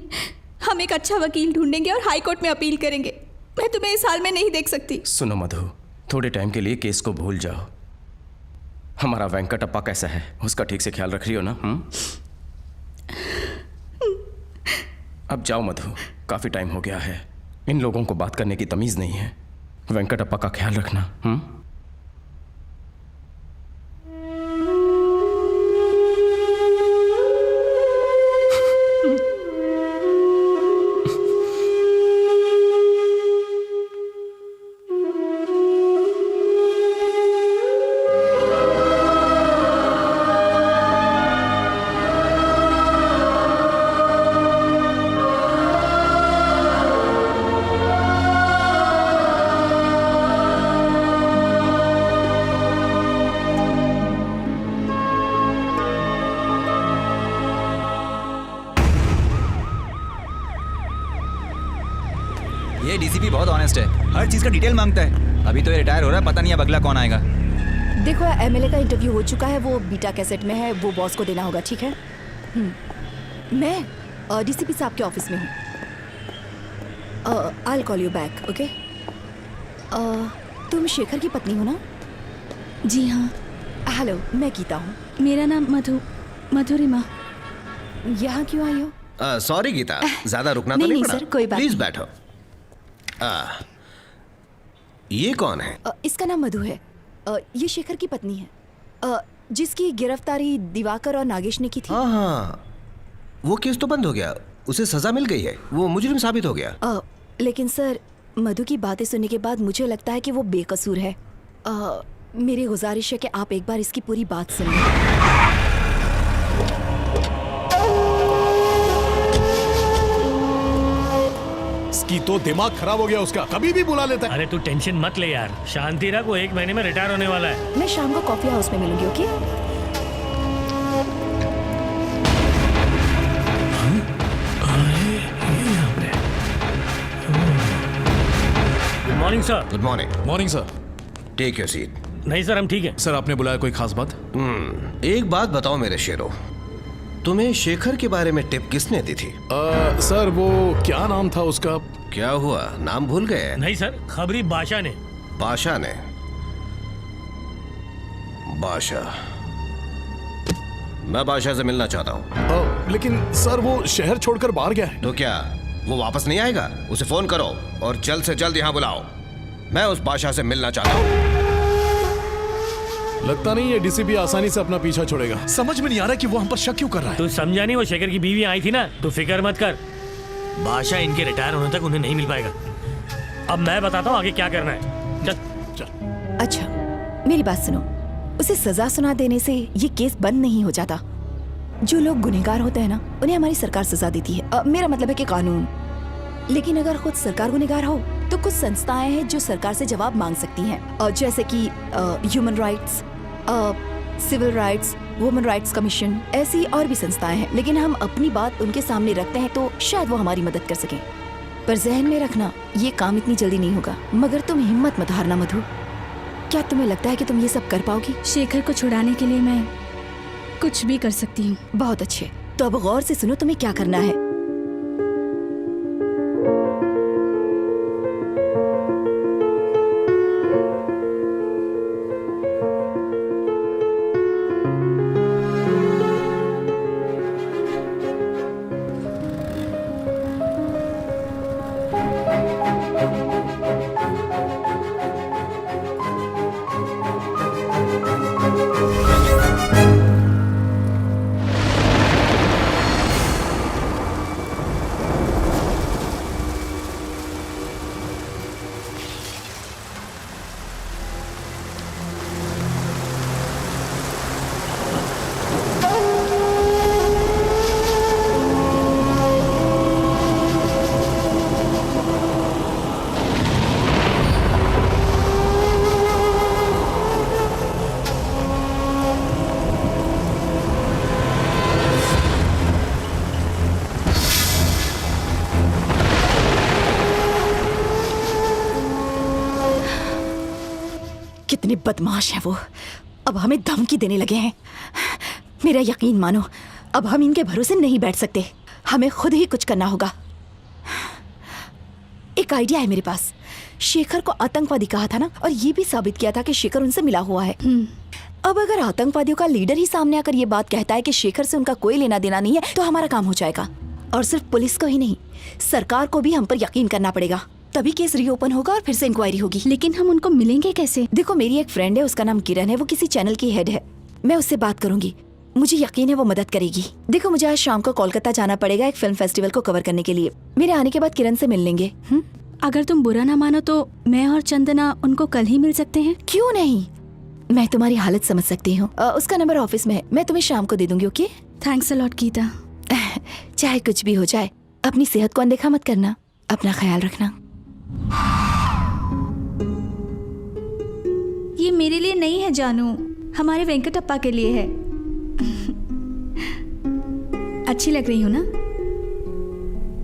हम एक अच्छा वकील ढूंढेंगे और हाई कोर्ट में अपील करेंगे। मैं तुम्हें इस हाल में नहीं देख सकती। सुनो मधु, थोड़े टाइम के लिए केस को भूल जाओ। हमारा वेंकटप्पा कैसा है, उसका ठीक से ख्याल रख रही हो ना? अब जाओ मधु, काफी टाइम हो गया है। इन लोगों को बात करने की तमीज नहीं है। वेंकटप्पा का ख्याल रखना। ये डीसीपी बहुत ऑनेस्ट है, हर चीज का डिटेल मांगता है। अभी तो ये रिटायर हो रहा है, पता नहीं अब अगला कौन आएगा। देखो एमएलए का इंटरव्यू हो चुका है, वो बीटा कैसेट में है, वो बॉस को देना होगा, ठीक है? मैं डीसीपी साहब के ऑफिस में हूँ। I call you back, okay? तुम शेखर की पत्नी हो ना? जी हाँ। हेलो, मैं गीता हूँ। मेरा नाम मधुरिमा। यहाँ क्यों आई हो? सॉरी गीता, ज्यादा रुकना तो नहीं, नहीं नहीं पड़ा। सर, कोई बात प्लीज नहीं। बैठो। ये कौन है? इसका नाम मधु है। ये शेखर की पत्नी है, जिसकी गिरफ्तारी दिवाकर और नागेश ने की थी। हाँ, वो केस तो बंद हो गया, उसे सजा मिल गई है, वो मुजरिम साबित हो गया। लेकिन सर, मधु की बातें सुनने के बाद मुझे लगता है कि वो बेकसूर है। मेरी गुजारिश है कि आप एक बार इसकी पूरी बात सुनिए। इसकी तो दिमाग खराब हो गया उसका, कभी भी बुला लेता है। अरे तू टेंशन मत ले यार, शांति रख, वो 1 महीने में रिटायर होने वाला है। मैं शाम को कॉफी हाउस में मिलूंगी, okay? Good morning sir. Good morning. Morning sir. Take your seat. नहीं सर, हम ठीक है। सर आपने बुलाया, कोई खास बात? एक बात बताओ मेरे शेरों, तुम्हें शेखर के बारे में टिप किसने दी थी? सर वो क्या नाम था उसका? क्या हुआ, नाम भूल गए? नहीं सर, खबरी बादशाह ने। बादशाह ने? बादशाह? मैं बादशाह से मिलना चाहता हूँ। लेकिन सर वो शहर छोड़कर बाहर गया है। तो क्या वो वापस नहीं आएगा? उसे फोन करो और जल्द से जल्द यहाँ बुलाओ। मैं उस बादशाह से मिलना चाहता हूँ। लगता नहीं ये डीसीपी आसानी से अपना पीछा छोड़ेगा। समझ में नहीं आ रहा कि वो हम पर शक क्यों कर रहा है। तू समझा नहीं, वो शेखर की बीवी आई थी ना, तू फिक्र मत कर। बादशाह इनके रिटायर होने तक उन्हें नहीं मिल पाएगा। अब मैं बताता हूँ आगे क्या करना है। चल। अच्छा, मेरी बात सुनो। उसे सजा सुना देने से ये केस बंद नहीं हो जाता। जो लोग गुनहगार होते हैं ना, उन्हें हमारी सरकार सजा देती है। मेरा मतलब है कि कानून। लेकिन अगर खुद सरकार गुनहगार हो तो कुछ संस्थाएं हैं जो सरकार से जवाब मांग सकती हैं, जैसे कि human rights, civil rights, women rights commission, ऐसी और भी संस्थाएं हैं। लेकिन हम अपनी बात उनके सामने रखते हैं तो शायद वो हमारी मदद कर सकें। पर जहन में रखना, ये काम इतनी जल्दी नहीं होगा। मगर तुम हिम्मत मत हारना मधु। क्या तुम्हें लगता है कि तुम ये सब कर पाओगी? शेखर को छुड़ाने के लिए मैं कुछ भी कर सकती हूँ। बहुत अच्छे, तो अब गौर से सुनो तुम्हें क्या करना है। कितने बदमाश हैं वो, अब हमें धमकी देने लगे हैं। मेरा यकीन मानो, अब हम इनके भरोसे नहीं बैठ सकते, हमें खुद ही कुछ करना होगा। एक आइडिया है मेरे पास। शेखर को आतंकवादी कहा था ना, और ये भी साबित किया था कि शेखर उनसे मिला हुआ है। अब अगर आतंकवादियों का लीडर ही सामने आकर ये बात कहता है कि शेखर से उनका कोई लेना देना नहीं है, तो हमारा काम हो जाएगा। और सिर्फ पुलिस को ही नहीं, सरकार को भी हम पर यकीन करना पड़ेगा, तभी केस रीओपन होगा और फिर से इंक्वायरी होगी। लेकिन हम उनको मिलेंगे कैसे? देखो, मेरी एक फ्रेंड है, उसका नाम किरण है, वो किसी चैनल की हेड है। मैं उससे बात करूंगी, मुझे यकीन है वो मदद करेगी। देखो, मुझे आज शाम को कोलकाता जाना पड़ेगा एक फिल्म फेस्टिवल को कवर करने के लिए। मेरे आने के बाद किरण से मिल लेंगे। अगर तुम बुरा ना मानो तो मैं और चंदना उनको कल ही मिल सकते हैं। क्यों नहीं, मैं तुम्हारी हालत समझ सकती हूँ। उसका नंबर ऑफिस में है, मैं तुम्हें शाम को दे दूंगी। Okay, thanks a lot Geeta. चाहे कुछ भी हो जाए, अपनी सेहत को अनदेखा मत करना, अपना ख्याल रखना। ये मेरे लिए नहीं है जानू, हमारे वेंकटप्पा के लिए है। अच्छी लग रही हूँ ना?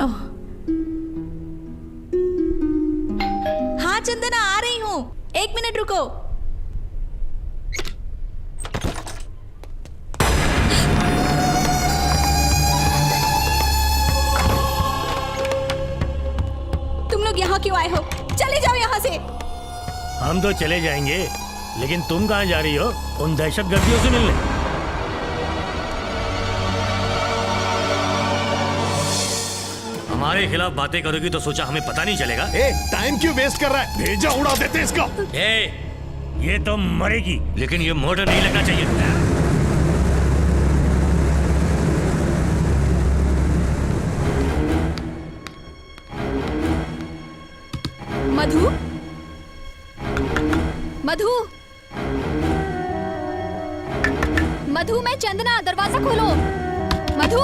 ओह हाँ चंदना, आ रही हूँ, 1 मिनट रुको। तुम लोग यहाँ क्यों आए हो? चले जाओ यहाँ से। हम तो चले जाएंगे, लेकिन तुम कहाँ जा रही हो? उन दहशतगर्दियों से मिलने? हमारे खिलाफ बातें करोगी तो सोचा हमें पता नहीं चलेगा। टाइम क्यों वेस्ट कर रहा है? भेजा उड़ा देते इसका। ये तो मरेगी, लेकिन ये मर्डर नहीं लगना चाहिए। मधु, मधु, मधु, मैं चंदना, दरवाजा खोलो। मधु,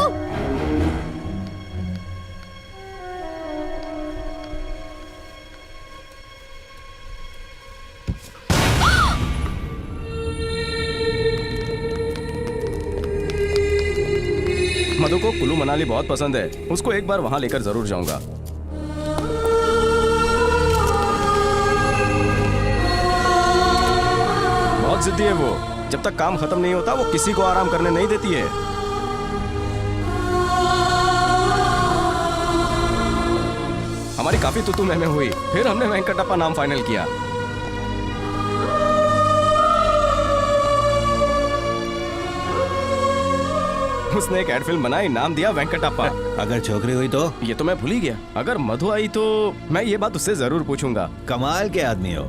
मधु को कुल्लू मनाली बहुत पसंद है, उसको एक बार वहां लेकर जरूर जाऊंगा। बहुत जिद्दी है वो, जब तक काम खत्म नहीं होता वो किसी को आराम करने नहीं देती है। हमारी काफी तुतू में हुई, फिर हमने वेंकटप्पा नाम फाइनल किया। उसने एक एड फिल्म बनाई, नाम दिया वेंकटप्पा। अगर छोकरी हुई तो? ये तो मैं भूल ही गया। अगर मधु आई तो मैं ये बात उससे जरूर पूछूंगा। कमाल के आदमी हो।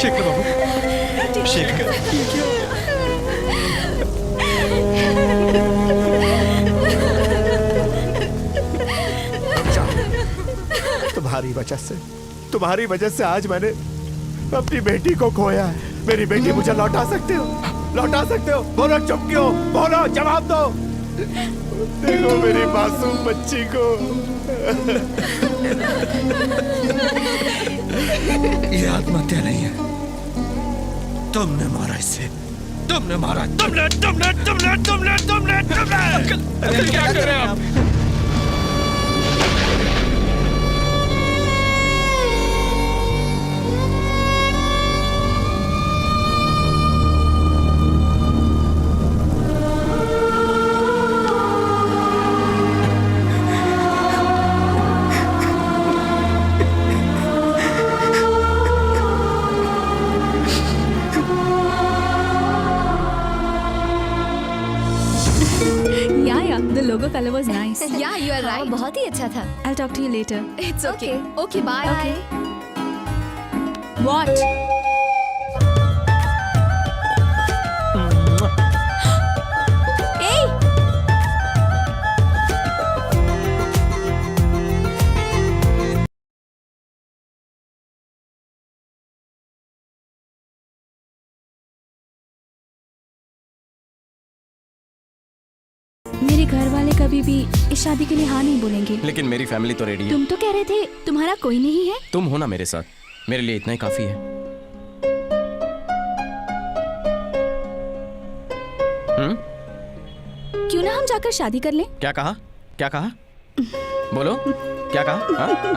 शेखर बाबू, शेखर, ये क्या हो गया? तुम्हारी वजह से आज मैंने अपनी बेटी को खोया है। मेरी बेटी मुझे लौटा सकते हो? लौटा सकते हो? बोलो, चुप क्यों? बोलो, जवाब दो। देखो मेरी मासूम बच्ची को। ये आत्महत्या नहीं है, तुमने मारा इसे, तुमने मारा, तुमने तुमने तुमने तुमने तुमने तुमने अंकल क्या कर रहे हैं आप? The logo color was nice. Yeah, you are right. बहुत ही अच्छा था. I'll talk to you later. It's okay. Okay, bye. Okay. What? Hey! मेरे घर वाले कभी भी इस शादी के लिए हाँ नहीं बोलेंगे. लेकिन मेरी फैमिली तो रेडी है. तुम तो कह रहे थे तुम्हारा कोई नहीं है. तुम हो ना मेरे साथ, मेरे लिए इतना ही काफी है. क्यों ना हम जाकर शादी कर लें? क्या कहा? क्या कहा? बोलो, क्या कहा? हाँ हाँ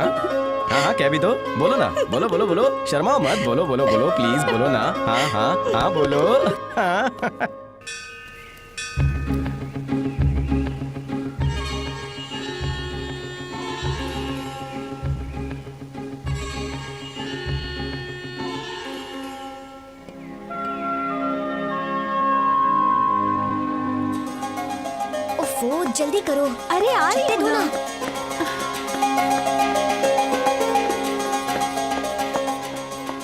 हाँ हाँ, कह भी दो. बोलो ना, बोलो बोलो बोलो, शर्मा मत. बोलो बोलो बोलो, प्लीज बोलो ना. हाँ हाँ हाँ, बोलो. हाँ. ओफो, जल्दी करो. अरे आ रही है ना.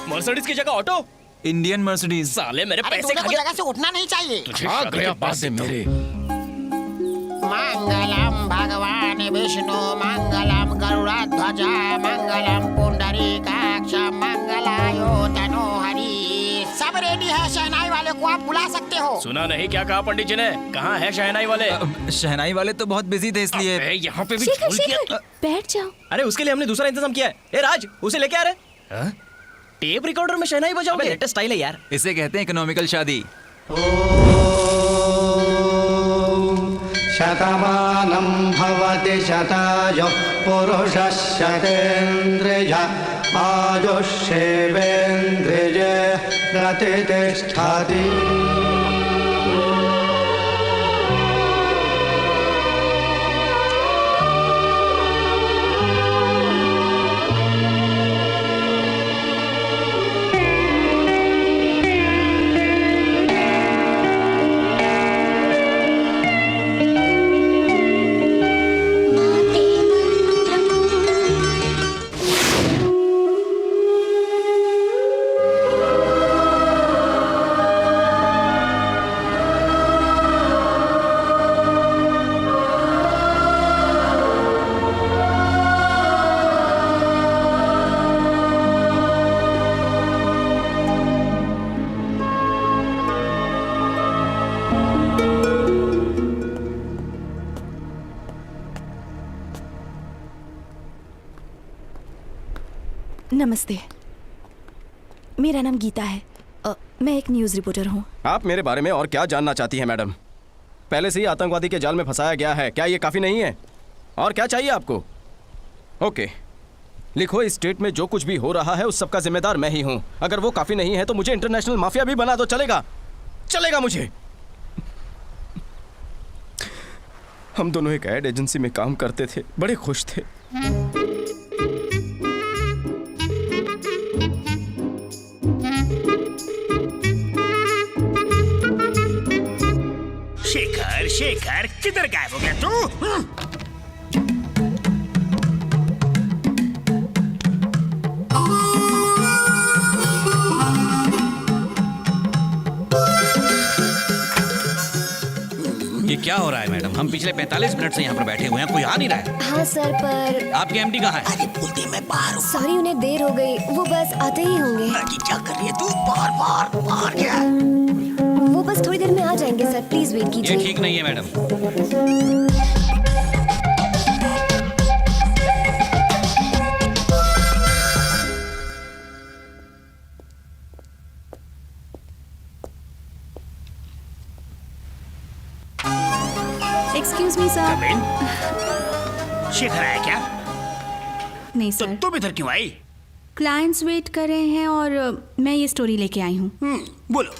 मर्सिडीज की जगह ऑटो. Indian Mercedes. साले मेरे पैसे खा गए. जगह से उठना नहीं चाहिए. हाँ गया बात से मेरे. मंगलम भगवान विष्णु, मंगलम गरुड़ध्वज, मंगलम पुंडरीकाक्ष, मंगलायो तनोहरि. सब रेडी है. शहनाई वाले को आप बुला सकते हो. सुना नहीं क्या कहा पंडित जी ने? कहाँ है शहनाई वाले? शहनाई वाले तो बहुत बिजी थे इसलिए. यहाँ पे भी झोल किया. बैठ जाओ. अरे उसके लिए हमने दूसरा इंतजाम किया है. ए राज, उसे लेके आ रहे. टेप रिकॉर्डर में शहनाई बजाओगे? लेटेस्ट स्टाइल है यार. इसे कहते हैं इकोनॉमिकल शादी. शतमानं भवति शतायुः पुरुषः शतेन्द्रिय आयुष्येवेन्द्रिये प्रतिष्ठति. नमस्ते, मेरा नाम गीता है. मैं एक न्यूज़ रिपोर्टर हूँ. आप मेरे बारे में और क्या जानना चाहती हैं मैडम? पहले से ही आतंकवादी के जाल में फंसाया गया है. क्या ये काफ़ी नहीं है? और क्या चाहिए आपको? ओके, लिखो, इस स्टेट में जो कुछ भी हो रहा है उस सबका जिम्मेदार मैं ही हूँ. अगर वो काफ़ी नहीं है तो मुझे इंटरनेशनल माफिया भी बना दो. चलेगा? चलेगा मुझे. हम दोनों एक एड एजेंसी में काम करते थे, बड़े खुश थे. शेखर, शेखर, किधर गायब हो गया तू? ये क्या हो रहा है मैडम? हम पिछले 45 मिनट से यहाँ पर बैठे हुए हैं, कोई आ नहीं रहा है। हाँ सर, पर आपके एमडी कहाँ है? अरे बोलते मैं बाहर हूँ। सॉरी, उन्हें देर हो गई, वो बस आते ही होंगे। क्या कर रही है तू? बाहर क्या? वो बस थोड़ी देर में आ जाएंगे सर, प्लीज वेट ये कीजिए। ठीक नहीं है madam. Excuse me sir. Shekhar आया क्या? नहीं सर। तुम इधर क्यों आई? क्लाइंट्स वेट कर रहे हैं और मैं ये स्टोरी लेके आई हूँ। बोलो।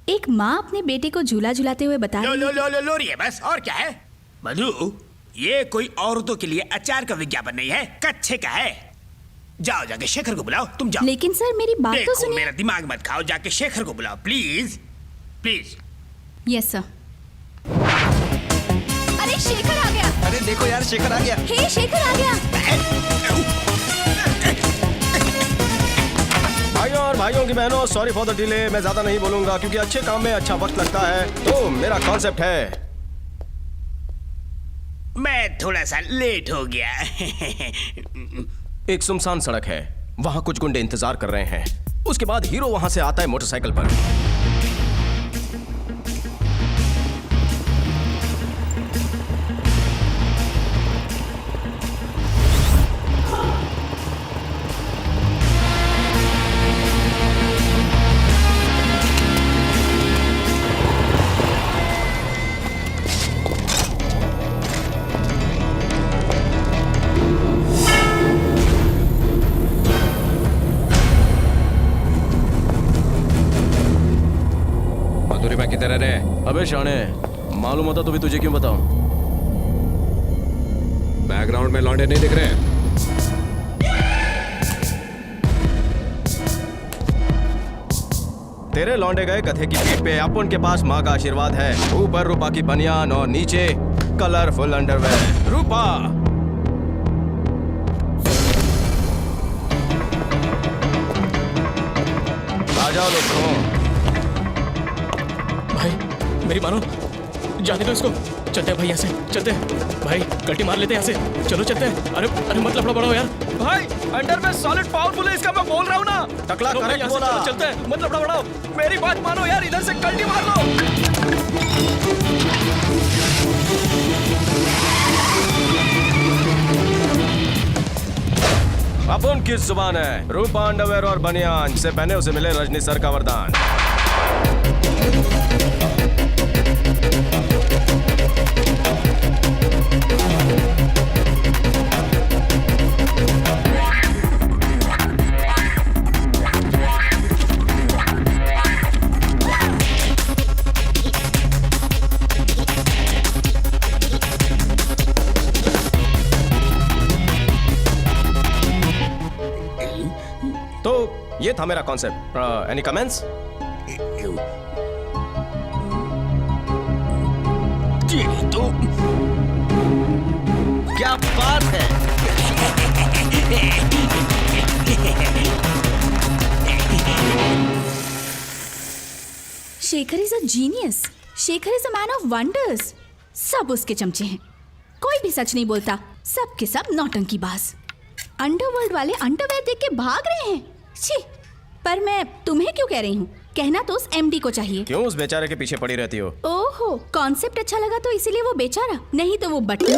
एक माँ अपने बेटे को झूला झुलाते हुए बता रही है। लो रही है बस, और क्या है? मधु, ये कोई औरतों के लिए अचार का विज्ञापन नहीं है, कच्चे का है। जाओ जाके शेखर को बुलाओ, तुम जाओ। लेकिन सर मेरी बात तो सुनिए। मेरा दिमाग मत खाओ, जाके शेखर को बुलाओ प्लीज प्लीज। Yes sir. अरे शेखर आ गया। अरे देखो यार, शेखर आ गया। हे शेखर आ गया। भाइयों और भाइयों की बहनों, सॉरी फॉर द डिले। मैं ज्यादा नहीं बोलूंगा क्योंकि अच्छे काम में अच्छा वक्त लगता है। तो मेरा कॉन्सेप्ट है, मैं थोड़ा सा लेट हो गया। एक सुनसान सड़क है, वहां कुछ गुंडे इंतजार कर रहे हैं। उसके बाद हीरो वहां से आता है मोटरसाइकिल पर। किधर है? अबे शाने, मालूम होता तो भी तुझे क्यों बताऊं? बैकग्राउंड में लौंडे नहीं दिख रहे? तेरे लौंडे गए गधे की पीठ पे। अपन के पास माँ का आशीर्वाद है। ऊपर रूपा की बनियान और नीचे कलरफुल अंडरवेयर। रूपा, आ जाओ लोग। भाई मेरी मानो, जाने दो इसको। चलते हैं भाई, यहाँ से चलते हैं भाई, कल्टी मार लेते हैं यहाँ से। चलो चलते हैं। अरे अरे मत लफड़ा बढ़ाओ यार। भाई अंडर में सॉलिड पावरफुल है, इसका मैं बोल रहा हूँ ना। टकला चलो भाई, करेक्ट यहाँ से बोला। चलो, चलते हैं, मत लफड़ा बढ़ाओ। मेरी बात मानो यार, इधर से कल्टी मार लो। अपन किस जुबान है? रूपा अंडरवेयर और बनियान से पहने उसे मिले रजनी सर का वरदान। तो ये था मेरा कॉन्सेप्ट। Any comments? जी तो क्या बात है। Shekhar is a genius. Shekhar is a man of wonders. सब उसके चमचे हैं, कोई भी सच नहीं बोलता। सब के सब नौटंकीबाज। अंडरवर्ल्ड वाले अंडरवेयर देख के भाग रहे हैं। छी, पर मैं तुम्हें क्यों कह रही हूँ? कहना तो उस एमडी को चाहिए। क्यों उस बेचारे के पीछे पड़ी रहती हो? ओहो, कॉन्सेप्ट अच्छा लगा तो इसीलिए वो बेचारा, नहीं तो वो बटलू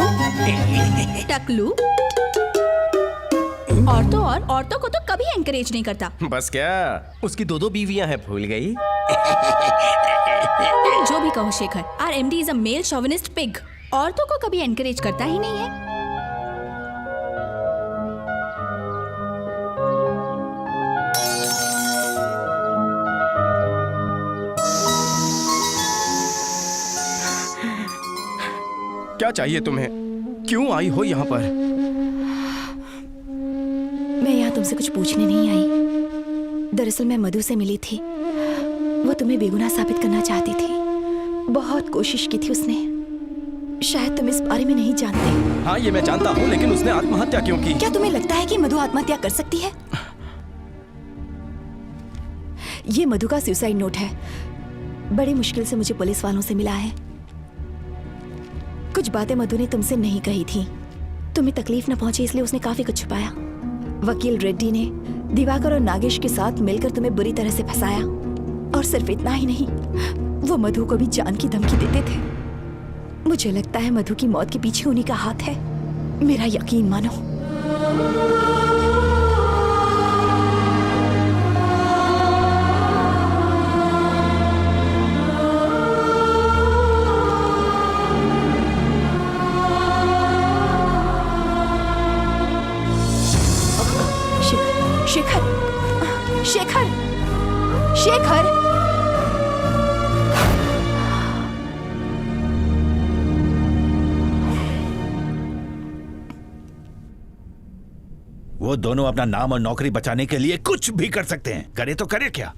टकलू और तो और औरतों को तो कभी एनकरेज नहीं करता। बस क्या, उसकी 2 बीवियां हैं, भूल गई? जो भी कहो Shekhar, are MD is a male chauvinist pig. औरतों को कभी एनकरेज करता ही नहीं है। क्या चाहिए तुम्हें? क्यों आई हो यहाँ पर? मैं यहाँ तुमसे कुछ पूछने नहीं आई। दरअसल मैं मधु से मिली थी। वो तुम्हें बेगुनाह साबित करना चाहती थी। बहुत कोशिश की थी उसने। शायद तुम इस बारे में नहीं जानते। हाँ, ये मैं जानता हूँ, लेकिन उसने आत्महत्या क्यों की? क्या तुम्हें लगता है कि मधु आत्महत्या कर सकती है? ये मधु का सुसाइड नोट है। बड़ी मुश्किल से मुझे पुलिस वालों से मिला है। कुछ बातें मधु ने तुमसे नहीं कही थी। तुम्हें तकलीफ न पहुंचे इसलिए उसने काफी कुछ छुपाया। वकील रेड्डी ने दिवाकर और नागेश के साथ मिलकर तुम्हें बुरी तरह से फंसाया। और सिर्फ इतना ही नहीं, वो मधु को भी जान की धमकी देते थे। मुझे लगता है मधु की मौत के पीछे उन्हीं का हाथ है। मेरा यकीन मानो। शेखर, शेखर, शेखर, वो दोनों अपना नाम और नौकरी बचाने के लिए कुछ भी कर सकते हैं। करे तो करे क्या?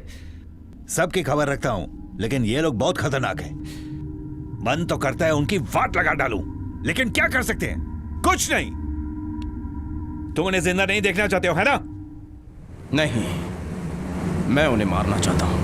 सबकी खबर रखता हूं, लेकिन ये लोग बहुत खतरनाक हैं। मन तो करता है उनकी वाट लगा डालूं, लेकिन क्या कर सकते हैं? कुछ नहीं। तुम उन्हें जिंदा नहीं देखना चाहते हो, है ना? नहीं, मैं उन्हें मारना चाहता हूं।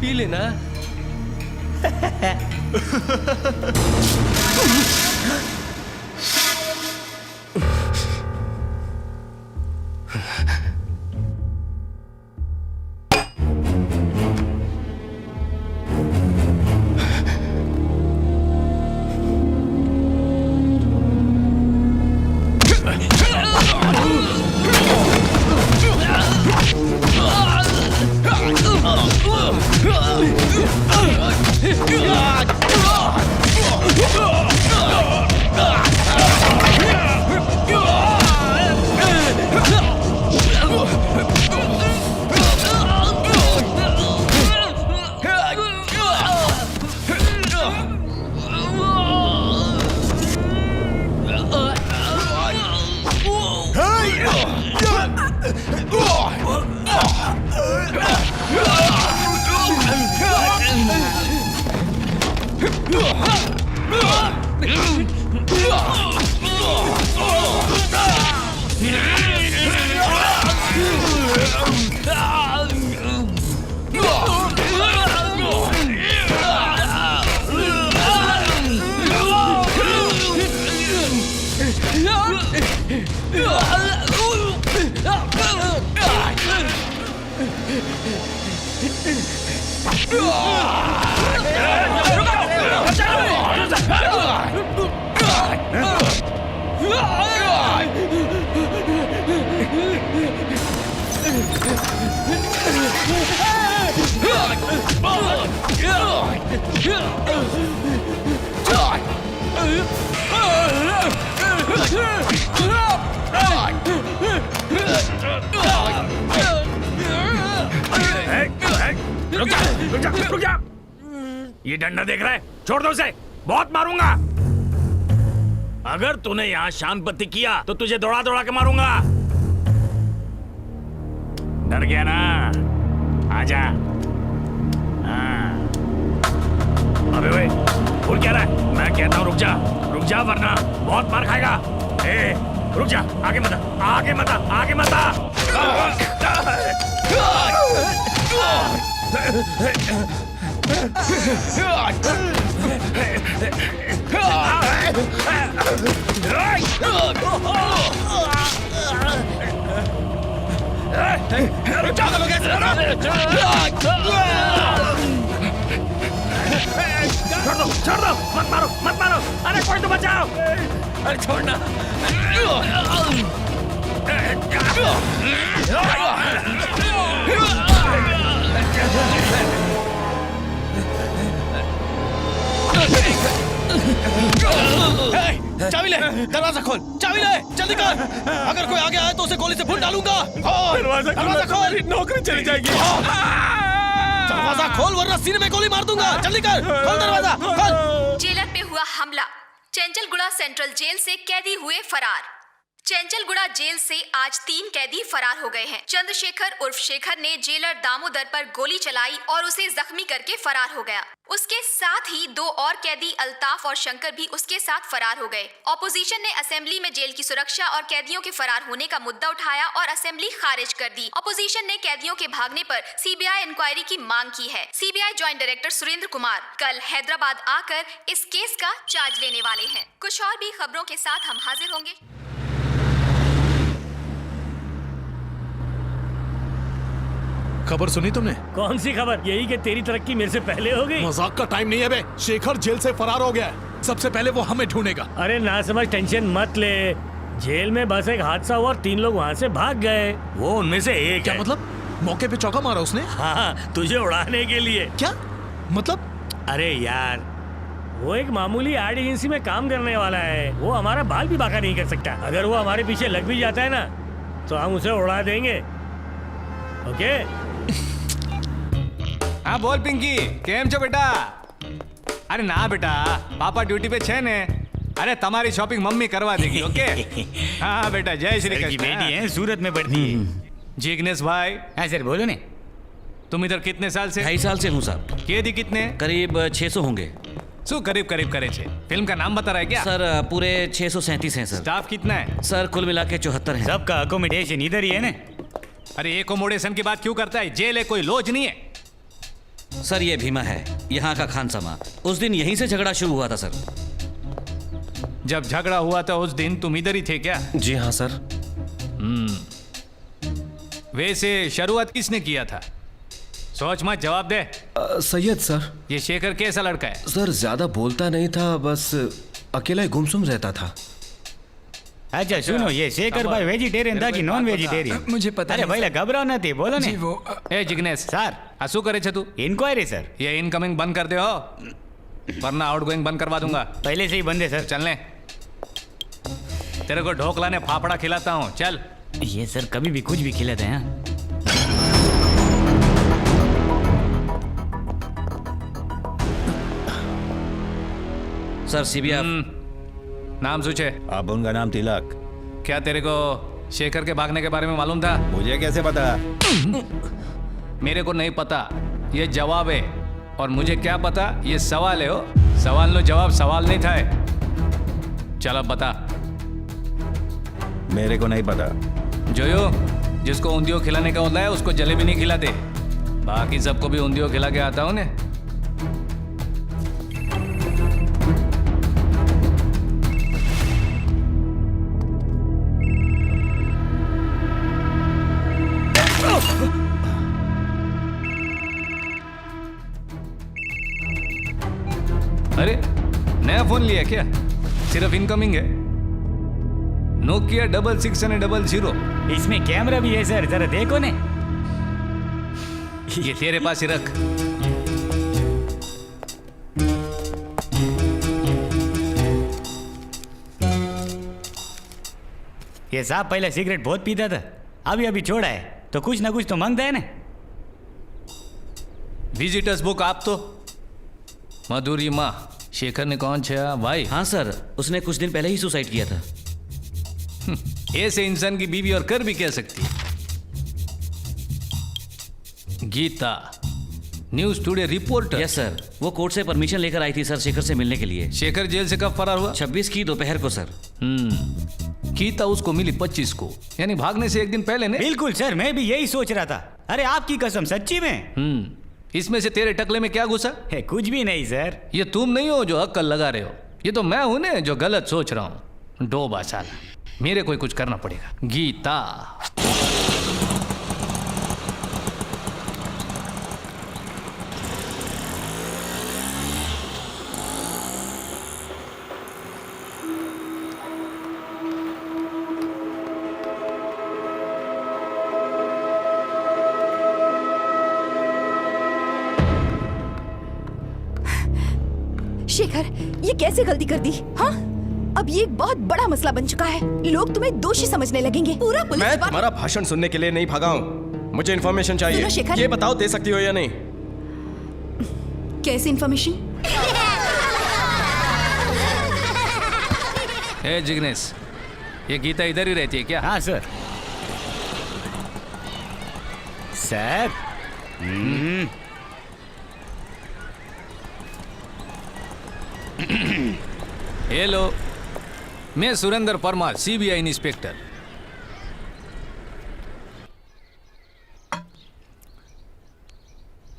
पी ले ना। रुक जा। ये डंडा देख रहा है? छोड़ दो उसे, बहुत मारूंगा। अगर तूने यहाँ शांत बत्ती किया तो तुझे दौड़ा दौड़ा के मारूंगा। डर गया ना? आजा। हाँ। अबे वे, बोल क्या रहा है? मैं कहता हूँ रुक जा वरना बहुत मार खाएगा। ए, रुक जा, आगे मत आ, आगे मत आ, आगे मत आ। छोड़ दो, मत मारो। अरे कोई तो बचाओ। अरे छोड़ना। चाबी ले, दरवाजा खोल, चाबी ले, जल्दी कर। अगर कोई आगे आए तो उसे गोली से भून डालूंगा। दरवाजा खोल, नौकरी चली जाएगी। दरवाजा खोल वरना सीने में गोली मार दूंगा। जल्दी कर, खोल दरवाजा, खोल। जेलर पे हुआ हमला, चंचलगुड़ा सेंट्रल जेल से कैदी हुए फरार। चंचलगुड़ा जेल से आज 3 कैदी फरार हो गए हैं। चंद्रशेखर उर्फ शेखर ने जेलर दामोदर पर गोली चलाई और उसे जख्मी करके फरार हो गया। उसके साथ ही 2 और कैदी अल्ताफ और शंकर भी उसके साथ फरार हो गए। ऑपोजिशन ने असेंबली में जेल की सुरक्षा और कैदियों के फरार होने का मुद्दा उठाया और असेंबली खारिज कर दी। ऑपोजिशन ने कैदियों के भागने पर सीबीआई इंक्वायरी की मांग की है। CBI joint director Surendra Kumar कल हैदराबाद आकर इस केस का चार्ज लेने वाले हैं। कुछ और भी खबरों के साथ हम हाजिर होंगे। खबर सुनी तुमने? कौन सी खबर? यही कि तेरी तरक्की मेरे से पहले हो गई। मजाक का टाइम नहीं है बे। शेखर जेल से फरार हो गया है। सबसे पहले वो हमें ढूंढेगा। अरे ना समझ, टेंशन मत ले। जेल में बस एक हादसा हुआ और 3 लोग वहाँ से भाग गए। वो उनमें से एक क्या है। मतलब? मौके पे चौका मारा उसने? हाँ, तुझे उड़ाने के लिए। क्या मतलब? अरे यार, वो एक मामूली एड एजेंसी में काम करने वाला है। वो हमारा बाल भी बाका नहीं कर सकता। अगर वो हमारे पीछे लग भी जाता है ना, तो हम उसे उड़ा देंगे। ओके? हाँ बोल पिंकी, केम छो बेटा? अरे ना बेटा, पापा ड्यूटी पे छे ने। अरे तुम्हारी शॉपिंग मम्मी करवा देगी। ओके? हाँ बेटा, जय श्री कृष्ण। बेटी है, सूरत में पढ़ती है। जिग्नेश भाई। हाँ सर, बोलो ने। तुम इधर कितने साल से? 2.5 साल से हूँ साहब। कैदी कितने? करीब 600 होंगे। सो करीब करीब करे छे। फिल्म का नाम बता रहा है क्या? सर पूरे 637 हैं सर। स्टाफ कितना है? सर कुल मिला के 74 हैं। सबका अकोमोडेशन इधर ही है ना? अरे एकोमोडेशन की बात क्यों करता है? जेल है, कोई लॉज नहीं है। सर ये भीमा है, यहाँ का खानसमा। उस दिन यहीं से झगड़ा शुरू हुआ था सर। जब झगड़ा हुआ था उस दिन तुम इधर ही थे क्या? जी हाँ सर। वैसे शुरुआत किसने किया था? सोच मत, जवाब दे। सैयद सर। ये शेखर कैसा लड़का है? सर ज्यादा बोलता नहीं था, बस अकेला ही गुमसुम रहता था। अच्छा सुनो, ये शेखर भाई वेजिटेरियन था कि नॉन वेजिटेरियन? मुझे पता अरे भाई घबराओ ना थी, बोलो ने। ए जिग्नेश सर, असू करे छे तू? Inquiry sir. ये इनकमिंग बंद कर दे हो, वरना आउटगोइंग बंद करवा दूंगा। पहले से ही बंद है सर। चलने, तेरे को ढोकला ने फाफड़ा खिलाता हूँ, चल। ये सर कभी भी कुछ भी खिलाते हैं। Sir CBI. नाम सूचे? अब उनका नाम तिलक। क्या तेरे को शेखर के भागने के बारे में मालूम था? मुझे कैसे पता? मेरे को नहीं पता, ये जवाब है। और मुझे क्या पता, ये सवाल है। हो सवाल नो जवाब सवाल नहीं था। चल अब बता। मेरे को नहीं पता। जोयो, जिसको ऊंधियो खिलाने का होता है उसको जलेबी नहीं खिलाते। बाकी सबको भी ऊंधियो खिला के आता हूँ ने। अरे नया फोन लिया क्या? सिर्फ इनकमिंग है। नोकिया 6600। इसमें कैमरा भी है सर, जरा देखो ने। ये तेरे पास ही रख। ये साहब पहले सिगरेट बहुत पीता था, अभी अभी छोड़ा है, तो कुछ ना कुछ तो मांगता है ना। विजिटर्स बुक आप तो मधुरी माँ शेखर ने कौन छा भाई? हाँ सर, उसने कुछ दिन पहले ही सुसाइड किया था। ऐसे इंसान की बीवी और कर भी कह सकती है। Gita, news today reporter. Yes sir, वो कोर्ट से परमिशन लेकर आई थी सर शेखर से मिलने के लिए। शेखर जेल से कब फरार हुआ? 26 की दोपहर को सर। गीता उसको मिली 25 को, यानी भागने से एक दिन पहले ने। बिल्कुल सर, मैं भी यही सोच रहा था। अरे आपकी कसम, सच्ची में। इसमें से तेरे टकले में क्या घुसा है? कुछ भी नहीं सर। ये तुम नहीं हो जो अक्कल लगा रहे हो, ये तो मैं हूं ने जो गलत सोच रहा हूं। डोबा साला, मेरे को कुछ करना पड़ेगा। गीता, शेखर, ये कैसे गलती कर दी? हाँ, अब ये एक बहुत बड़ा मसला बन चुका है। लोग तुम्हें दोषी समझने लगेंगे। पूरा पुलिस मैं डिपार्टमेंट- तुम्हारा भाषण सुनने के लिए नहीं भागा हूँ। मुझे इन्फॉर्मेशन सुनो चाहिए। शेखर। ये बताओ दे सकती हो या नहीं? कैसी इन्फॉर्मेशन? ए जिग्नेश, ये गीता इधर ही रहती है क्या? हाँ सर। सर हेलो, मैं सुरेंद्र परमार, सीबीआई इंस्पेक्टर।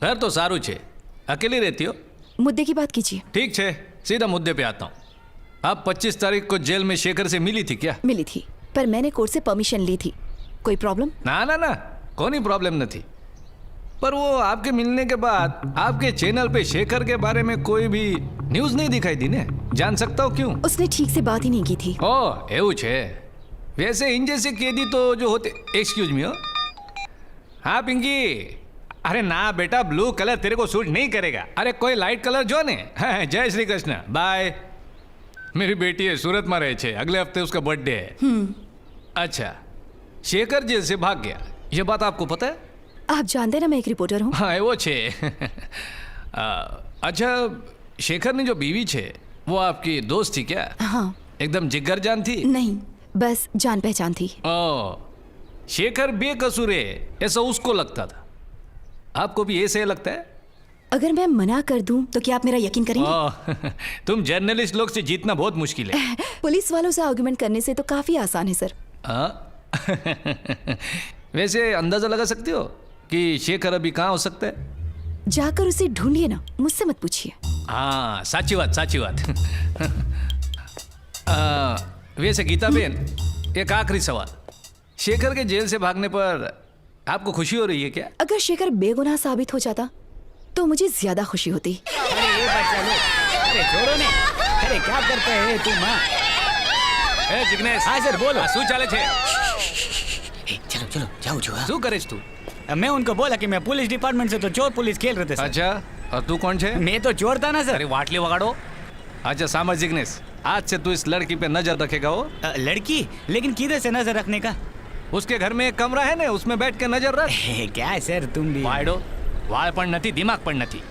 घर तो सारू छे, अकेली रहती हो? मुद्दे की बात कीजिए। ठीक छे, सीधा मुद्दे पे आता हूँ। आप 25 तारीख को जेल में शेखर से मिली थी क्या? मिली थी, पर मैंने कोर्ट से परमिशन ली थी। कोई प्रॉब्लम? ना ना ना, कोई प्रॉब्लम न थी। पर वो आपके मिलने के बाद आपके चैनल पे शेखर के बारे में कोई भी न्यूज़ नहीं दिखाई दी ने। जान सकता हूँ क्यों? उसने ठीक से बात ही नहीं की थी। ओ एवं छे। वैसे इन जैसे कैदी तो जो होते, एक्सक्यूज मी हो। हाँ पिंकी, अरे ना बेटा, ब्लू कलर तेरे को सूट नहीं करेगा। अरे कोई लाइट कलर जो ने। हाँ, जय श्री कृष्ण, बाय। मेरी बेटी है, सूरत में रहे छे, अगले हफ्ते उसका बर्थडे है। अच्छा, शेखर जेल से भाग गया, ये बात आपको पता है? आप जानते ना मैं एक रिपोर्टर हूँ। हाँ वो छे। अच्छा, शेखर ने जो बीवी छे वो आपकी दोस्त थी क्या? हाँ। एकदम जिगर जान थी? नहीं, बस जान पहचान थी। ओ, शेखर बेकसूर है ऐसा उसको लगता था, आपको भी ऐसे लगता है? अगर मैं मना कर दूं तो क्या आप मेरा यकीन करेंगे? ओ, तुम जर्नलिस्ट लोग से जीतना बहुत मुश्किल है। पुलिस वालों से आर्गुमेंट करने से तो काफी आसान है सर। वैसे अंदाजा लगा सकते हो कि शेखर अभी कहाँ हो सकता है? जाकर उसे ढूंढिए ना, मुझसे मत पूछिए। हाँ, साची बात, साची बात। वैसे गीता बहन, एक आखिरी सवाल। शेखर के जेल से भागने पर आपको खुशी हो रही है क्या? अगर शेखर बेगुनाह साबित हो जाता तो मुझे ज्यादा खुशी होती। अरे ये बच्चा लोग, अरे छोड़ो ने। अरे क्या करते हैं तुम? ए जिग्नेश, हाँ सर बोलो। શું ચાલે છે? चलो चलो जाओ जो। શું કરે છે તું? मैं उनको बोला कि मैं पुलिस डिपार्टमेंट से तो चोर पुलिस खेल रहे थे सर। अच्छा, और तू कौन है? मैं तो चोर था ना सर। अरे वाटली वगाड़ो। अच्छा समझ जिग्नेश, आज से तू इस लड़की पे नजर रखेगा। वो लड़की? लेकिन किधर से नजर रखने का? उसके घर में एक कमरा है ना, उसमें बैठ के नजर रख। क्या सर तुम भी? वाड़ो, वाळ पण નથી, दिमाग पण નથી।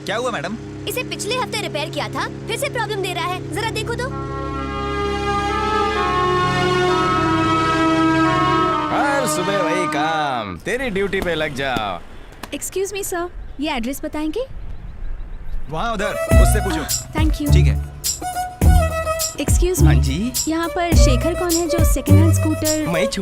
क्या हुआ मैडम? इसे पिछले हफ्ते रिपेयर किया था, फिर से प्रॉब्लम दे रहा है, जरा देखो तो। हर सुबह वही काम, तेरी ड्यूटी पे लग जाओ। एक्सक्यूज मी सर, ये एड्रेस बताएंगे? वहाँ उधर, उससे पूछो। Thank you. ठीक है। Excuse me. हाँ जी। यहाँ पर शेखर कौन है जो सेकंड हैंड स्कूटर? मैं छू।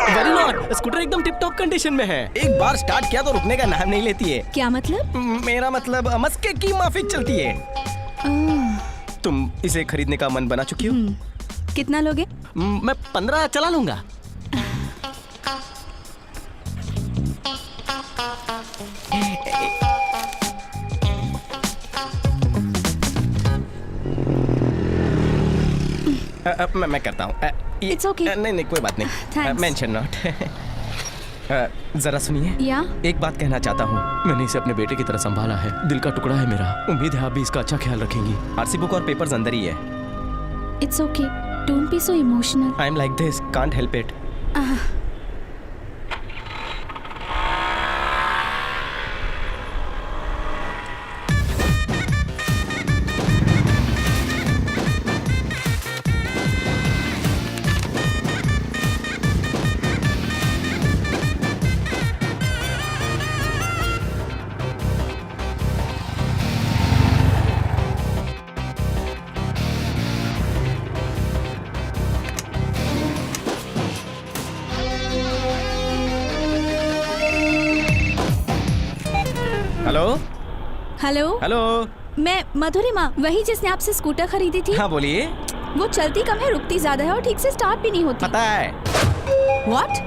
वेरी नॉट, स्कूटर एकदम टिप टॉप कंडीशन में है। एक बार स्टार्ट किया तो रुकने का नाम नहीं लेती है। क्या मतलब? मेरा मतलब मस्के की माफिक चलती है। तुम इसे खरीदने का मन बना चुकी हो? कितना लोगे? मैं 15 चला लूंगा। मैं करता हूँ। It's okay. नहीं कोई बात नहीं। Thanks. Mention not. जरा सुनिए। या एक बात कहना चाहता हूँ, मैंने इसे अपने बेटे की तरह संभाला है, दिल का टुकड़ा है मेरा। उम्मीद है आप भी इसका अच्छा ख्याल रखेंगी। आरसी बुक और पेपर्स अंदर ही है। It's okay, don't be so emotional. I am like this, can't help it. Hello hello hello. मैं मधुरिमा, वही जिसने आपसे स्कूटर खरीदी थी। हाँ बोलिए। वो चलती कम है, रुकती ज्यादा है और ठीक से स्टार्ट भी नहीं होती। पता है। व्हाट?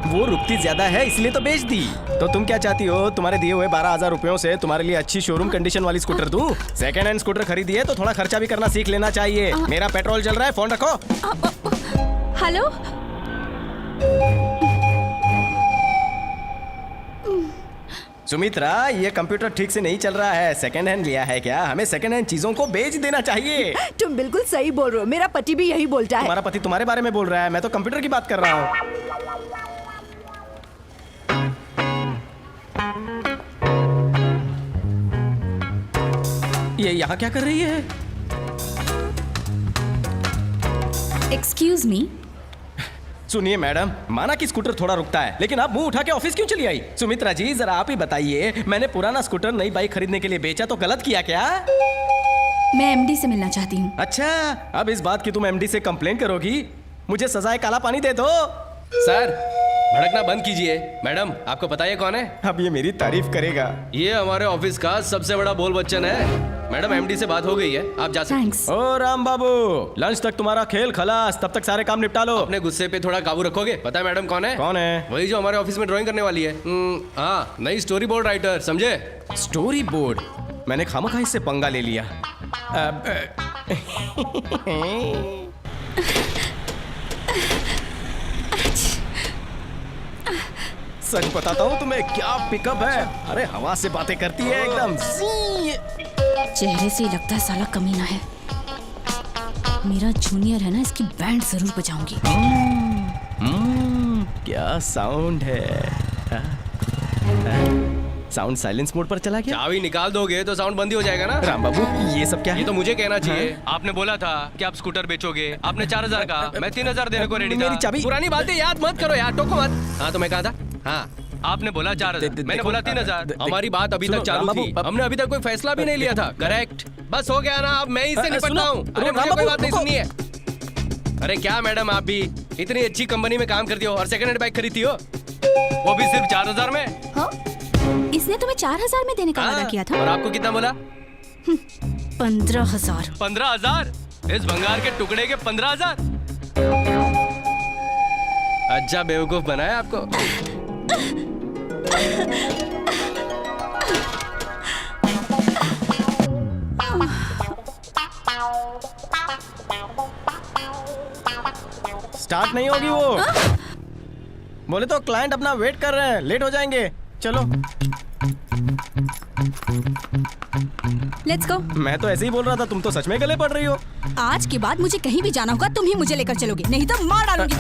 वो रुकती ज्यादा है इसलिए तो बेच दी। तो तुम क्या चाहती हो, तुम्हारे दिए हुए 12,000 रुपयों से तुम्हारे लिए अच्छी शोरूम कंडीशन वाली स्कूटर दूं? सेकंड हैंड स्कूटर खरीदी है तो थोड़ा खर्चा भी करना सीख लेना चाहिए। मेरा पेट्रोल चल रहा है, फोन रखो। हेलो। सुमित्रा, ये कंप्यूटर ठीक से नहीं चल रहा है। सेकंड हैंड लिया है क्या? हमें सेकंड हैंड चीजों को बेच देना चाहिए। तुम बिल्कुल सही बोल रहे हो, मेरा पति भी यही बोलता है। तुम्हारा पति तुम्हारे बारे में बोल रहा है, मैं तो कंप्यूटर की बात कर रहा हूँ। ये यहाँ क्या कर रही है? Excuse me. सुनिए मैडम, माना कि स्कूटर थोड़ा रुकता है, लेकिन आप मुंह उठा के ऑफिस क्यों चली आई? सुमित्रा जी, जरा आप ही बताइए, मैंने पुराना स्कूटर नई बाइक खरीदने के लिए बेचा तो गलत किया क्या? मैं एमडी से मिलना चाहती हूँ। अच्छा, अब इस बात की तुम एमडी से कंप्लेन करोगी? मुझे सजाए काला पानी दे दो। सर, भड़कना बंद कीजिए। मैडम, आपको पता है कौन है? अब ये मेरी तारीफ करेगा। ये हमारे ऑफिस का सबसे बड़ा बोल बच्चन है। मैडम, एमडी से बात हो गई है, आप जा सकते हैं। ओ राम बाबू, लंच तक तुम्हारा खेल खलास, तब तक सारे काम निपटा लो। अपने गुस्से पे थोड़ा काबू रखोगे? पता है मैडम कौन है? कौन है? वही जो हमारे ऑफिस में ड्राइंग करने वाली है। हाँ, नई स्टोरी बोर्ड राइटर, समझे? Story board? मैंने खामखा इससे पंगा ले लिया। सच बताता हूँ तुम्हें, क्या पिकअप है। अरे हवा से बातें करती है एकदम। चेहरे से ही लगता है साला कमीना है। मेरा जूनियर है ना, इसकी बैंड जरूर बजाऊंगी। क्या साउंड है। साउंड साइलेंस मोड पर चला गया। चाबी निकाल दोगे तो साउंड बंद ही हो जाएगा ना। राम बाबू, ये सब क्या है? ये तो मुझे कहना चाहिए। आपने बोला था कि आप स्कूटर बेचोगे, आपने 4,000 कहा, मैं 3,000 देने को रेडी था। मेरी चाबी। पुरानी बातें याद मत करो यार, टोको मत। हाँ तो मैं कहा था, हाँ आपने बोला 4,000, मैंने बोला 3,000। हमारी बात अभी तक चालू थी, हमने अभी तक कोई फैसला भी नहीं लिया था। करेक्ट, बस हो गया ना, अब मैं इससे निपटता हूँ। अरे मुझे कोई बात नहीं सुननी है। अरे क्या मैडम, आप भी इतनी अच्छी कंपनी में काम करती हो और सेकंड हैंड बाइक खरीदती हो, वो भी सिर्फ 4,000 में। हाँ? इसने तुम्हें 4,000 में देने का वादा किया था। और आपको कितना बोला? 15,000। 15,000? इस भंगार के टुकड़े के 15,000? अच्छा बेवकूफ बनाया आपको। स्टार्ट नहीं होगी वो। बोले तो क्लाइंट अपना वेट कर रहे हैं, लेट हो जाएंगे। चलो लेट्स गो। मैं तो ऐसे ही बोल रहा था, तुम तो सच में गले पड़ रही हो। आज के बाद मुझे कहीं भी जाना होगा, तुम ही मुझे लेकर चलोगे, नहीं तो मार डालूंगी।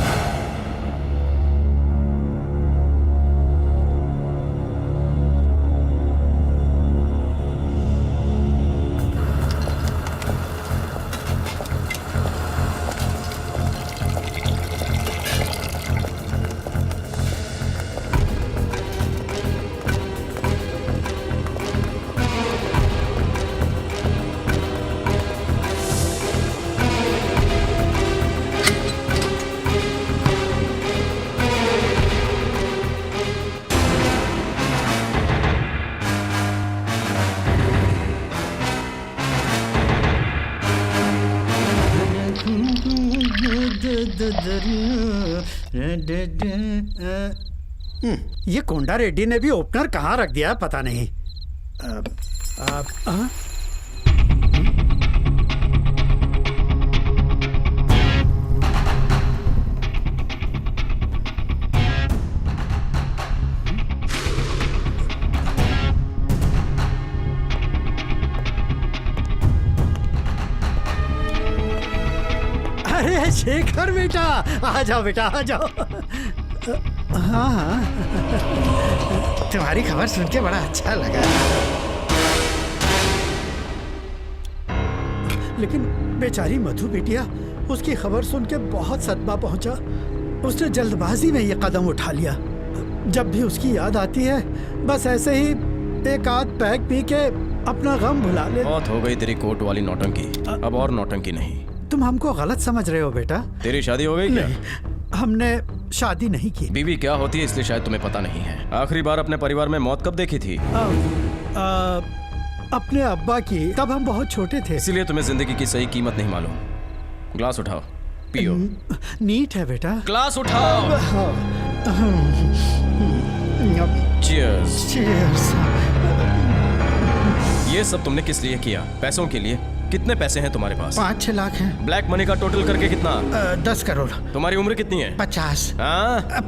ये कोंडा रेड्डी ने भी ओपनर कहाँ रख दिया पता नहीं। शेखर बेटा, आ जाओ बेटा, आ जाओ। हाँ हाँ, तुम्हारी खबर सुन के बड़ा अच्छा लगा। लेकिन बेचारी मधु बेटिया, उसकी खबर सुन के बहुत सदमा पहुंचा। उसने जल्दबाजी में ये कदम उठा लिया। जब भी उसकी याद आती है बस ऐसे ही एक आध पैक पी के अपना गम भुला ले। बहुत हो गई तेरी कोर्ट वाली नौटंकी, अब और नौटंकी नहीं। तुम हमको गलत समझ रहे हो बेटा। तेरी शादी हो गई क्या? हमने शादी नहीं की। बीवी क्या होती है इसलिए शायद तुम्हें पता नहीं है। आखिरी बार अपने परिवार में मौत कब देखी थी? अपने अब्बा की, तब हम बहुत छोटे थे। इसीलिए तुम्हें जिंदगी की सही कीमत नहीं मालूम। ग्लास उठाओ, पियो। नीट है बेटा। ग्लास उठाओ। चीयर्स। चीयर्स। ये सब तुमने किस लिए किया? पैसों के लिए? कितने पैसे हैं तुम्हारे पास? 5-6 लाख हैं। ब्लैक मनी का टोटल करके कितना? 10 करोड़। तुम्हारी उम्र कितनी है? 50।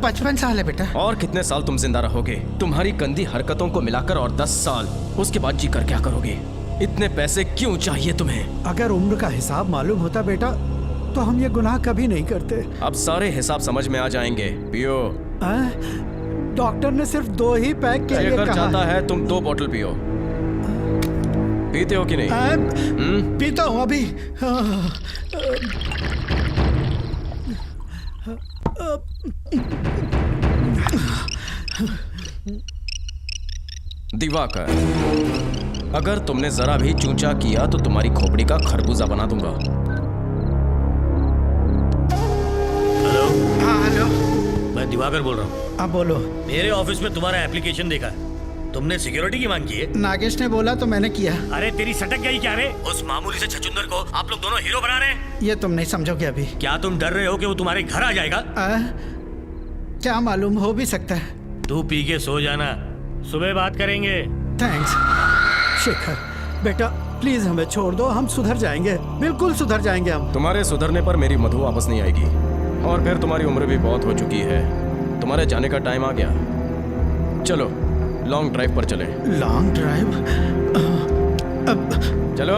55 साल है बेटा। और कितने साल तुम जिंदा रहोगे? तुम्हारी गंदी हरकतों को मिलाकर और 10 साल। उसके बाद जीकर क्या करोगे? इतने पैसे क्यों चाहिए तुम्हें? अगर उम्र का हिसाब मालूम होता बेटा तो हम ये गुनाह कभी नहीं करते। अब सारे हिसाब समझ में आ जाएंगे। पियो। डॉक्टर ने सिर्फ 2 ही पैक के लिए कहा। चाहता है तुम 2 बोतल पियो। पीते हो कि नहीं? पीता हूँ अभी। दिवाकर, अगर तुमने जरा भी चूंचा किया तो तुम्हारी खोपड़ी का खरबूजा बना दूंगा। हेलो। हाँ हेलो। मैं दिवाकर बोल रहा हूँ। हाँ बोलो। मेरे ऑफिस में तुम्हारा एप्लीकेशन देखा, तुमने सिक्योरिटी की मांग की है। नागेश ने बोला तो मैंने किया। अरे तेरी सटक गई क्या रे? उस मामूली से छछुंदर को आप लोग दोनों हीरो बना रहे हैं। ये तुम नहीं समझोगे अभी। क्या तुम डर रहे हो कि वो तुम्हारे घर आ जाएगा? क्या मालूम, हो भी सकता है। तू पी के सो जाना, सुबह बात करेंगे। थैंक्स शेखर। बेटा प्लीज हमें छोड़ दो, हम सुधर जाएंगे, बिल्कुल सुधर जाएंगे हम। तुम्हारे सुधरने पर मेरी मधु वापस नहीं आएगी, और फिर तुम्हारी उम्र भी बहुत हो चुकी है। तुम्हारे जाने का टाइम आ गया। चलो लॉन्ग ड्राइव पर चले। Long drive? चलो।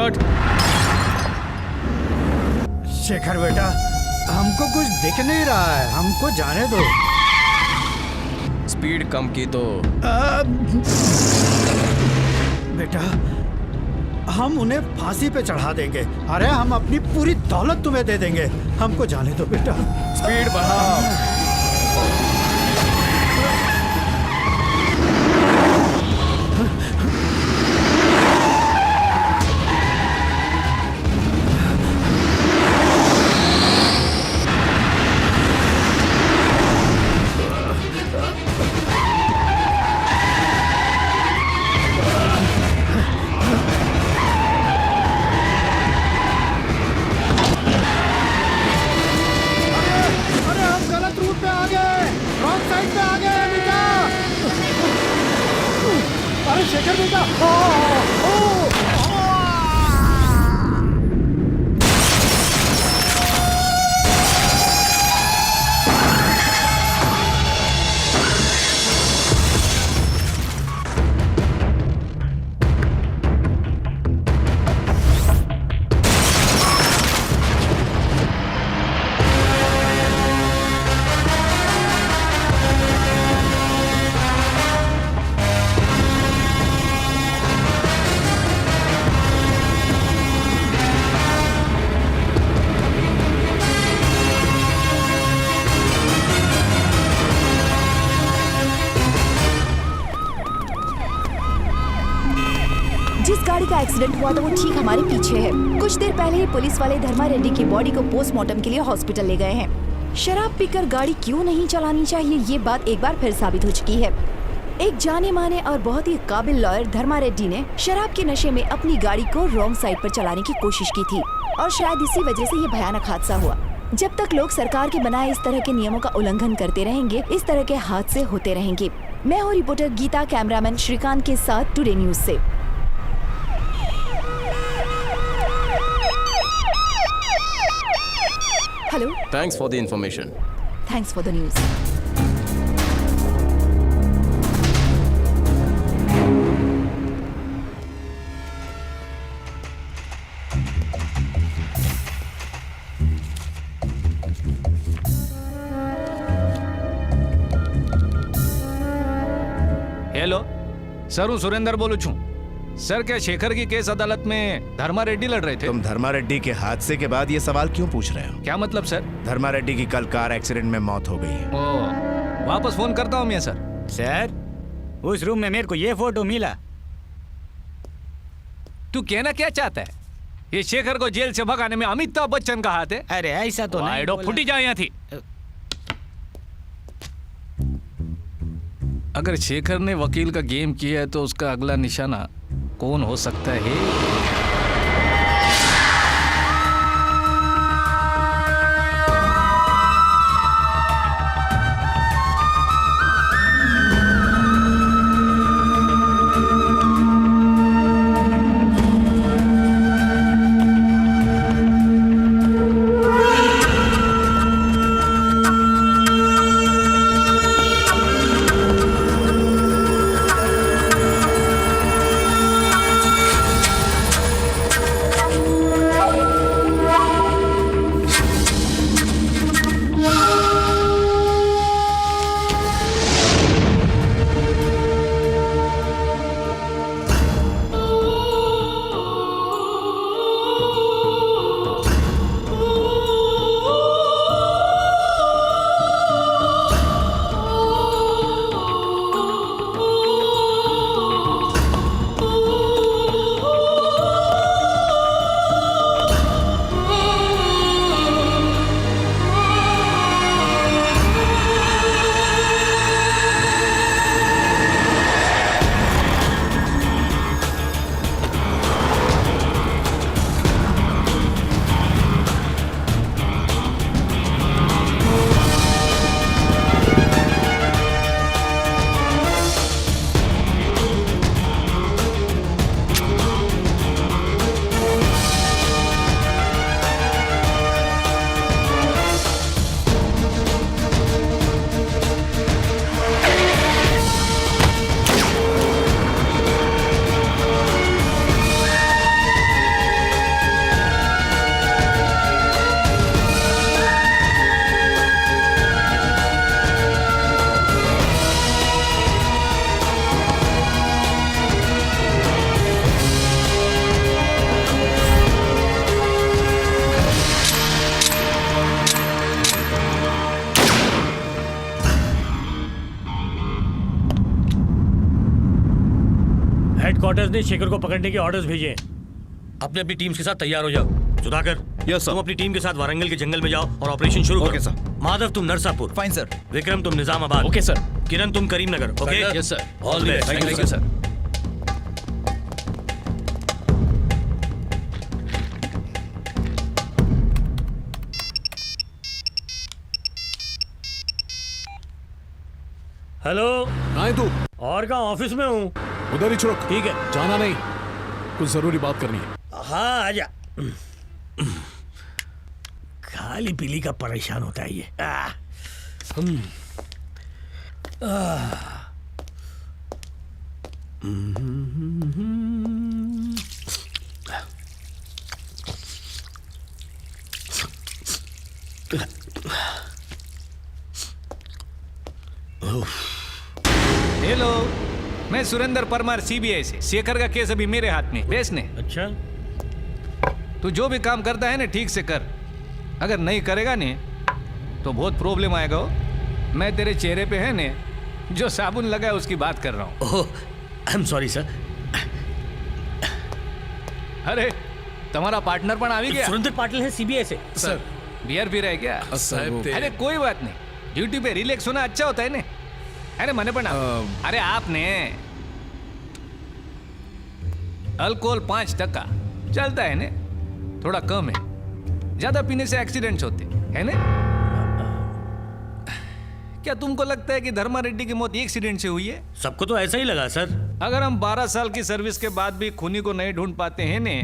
शेखर बेटा, हमको कुछ दिख नहीं रहा है, हमको जाने दो। स्पीड कम की तो। बेटा हम उन्हें फांसी पे चढ़ा देंगे। अरे हम अपनी पूरी दौलत तुम्हें दे देंगे, हमको जाने दो बेटा। स्पीड बढ़ाओ। शेखर बेटा, एक्सीडेंट हुआ तो वो ठीक हमारे पीछे है। कुछ देर पहले ही पुलिस वाले धर्मा रेड्डी की बॉडी को पोस्टमार्टम के लिए हॉस्पिटल ले गए हैं। शराब पीकर गाड़ी क्यों नहीं चलानी चाहिए, ये बात एक बार फिर साबित हो चुकी है। एक जाने माने और बहुत ही काबिल लॉयर धर्मा रेड्डी ने शराब के नशे में अपनी गाड़ी को रॉन्ग साइड पर चलाने की कोशिश की थी और शायद इसी वजह से ये भयानक हादसा हुआ। जब तक लोग सरकार के बनाए इस तरह के नियमों का उल्लंघन करते रहेंगे, इस तरह के हादसे होते रहेंगे। मैं हूँ रिपोर्टर गीता, कैमरामैन श्रीकांत के साथ टुडे न्यूज से। Hello. Thanks for the information. Thanks for the news. Hello sir, હું સુરેન્દર બોલું છું. सर, क्या शेखर की केस अदालत में धर्मा रेड्डी लड़ रहे थे? तुम धर्मा रेड्डी के हादसे के बाद ये सवाल क्यों पूछ रहे हो? क्या मतलब सर? धर्मा रेड्डी की कल कार एक्सीडेंट में मौत हो गई है. ओ, वापस फोन करता हूँ मैं सर. सर, उस रूम में मेरे को ये फोटो मिला. तू कहना क्या चाहता है? ये शेखर को जेल से भगाने में अमिताभ बच्चन का हाथ है? अरे ऐसा तो नहीं बोला. फुटी जाए यहाँ थी. अगर शेखर ने वकील का गेम किया है तो उसका अगला निशाना कौन हो सकता है? हेडक्वार्टर्स ने शेखर को पकड़ने के ऑर्डर्स भेजे हैं. अपने अपनी टीम्स के साथ तैयार हो जाओ. Sudhakar, yes sir. तुम अपनी टीम के साथ वारंगल के जंगल में जाओ और ऑपरेशन शुरू करो. Okay sir. माधव, तुम नरसापुर. Fine sir. विक्रम, तुम निजामाबाद. Okay sir. किरण, तुम Karimnagar. Okay. Yes sir. All the best. Thank you sir. Hello. कहाँ है तू? और कहाँ? ऑफिस में हूँ. उधर ही छुड़क. ठीक है. जाना नहीं, कुछ जरूरी बात करनी है. हाँ आजा. खाली पीली का परेशान होता है ये. हेलो, मैं सुरेंद्र परमार, सीबीआई से. शेखर का केस अभी मेरे हाथ में. बेस ने. अच्छा. तू जो भी काम करता है ना ठीक से कर. अगर नहीं करेगा ने तो बहुत प्रॉब्लम आएगा. मैं तेरे चेहरे पे है ने जो साबुन लगा है उसकी बात कर रहा हूँ. ओह, आई एम सॉरी सर. अरे तुम्हारा पार्टनर पण આવી ગયા. सुरेंद्र पाटिल है सीबीआई से. सर, बियर पी रहा है क्या? अरे कोई बात नहीं, ड्यूटी पे रिलैक्स होना अच्छा होता है ना. अरे मने पण अरे आपने अल्कोहल 5% चलता है ने, थोड़ा कम है. ज्यादा पीने से एक्सीडेंट्स होते है ना. क्या तुमको लगता है कि धर्मा रेड्डी की मौत एक्सीडेंट से हुई है? सबको तो ऐसा ही लगा सर. अगर हम 12 साल की सर्विस के बाद भी खूनी को नहीं ढूंढ पाते हैं ने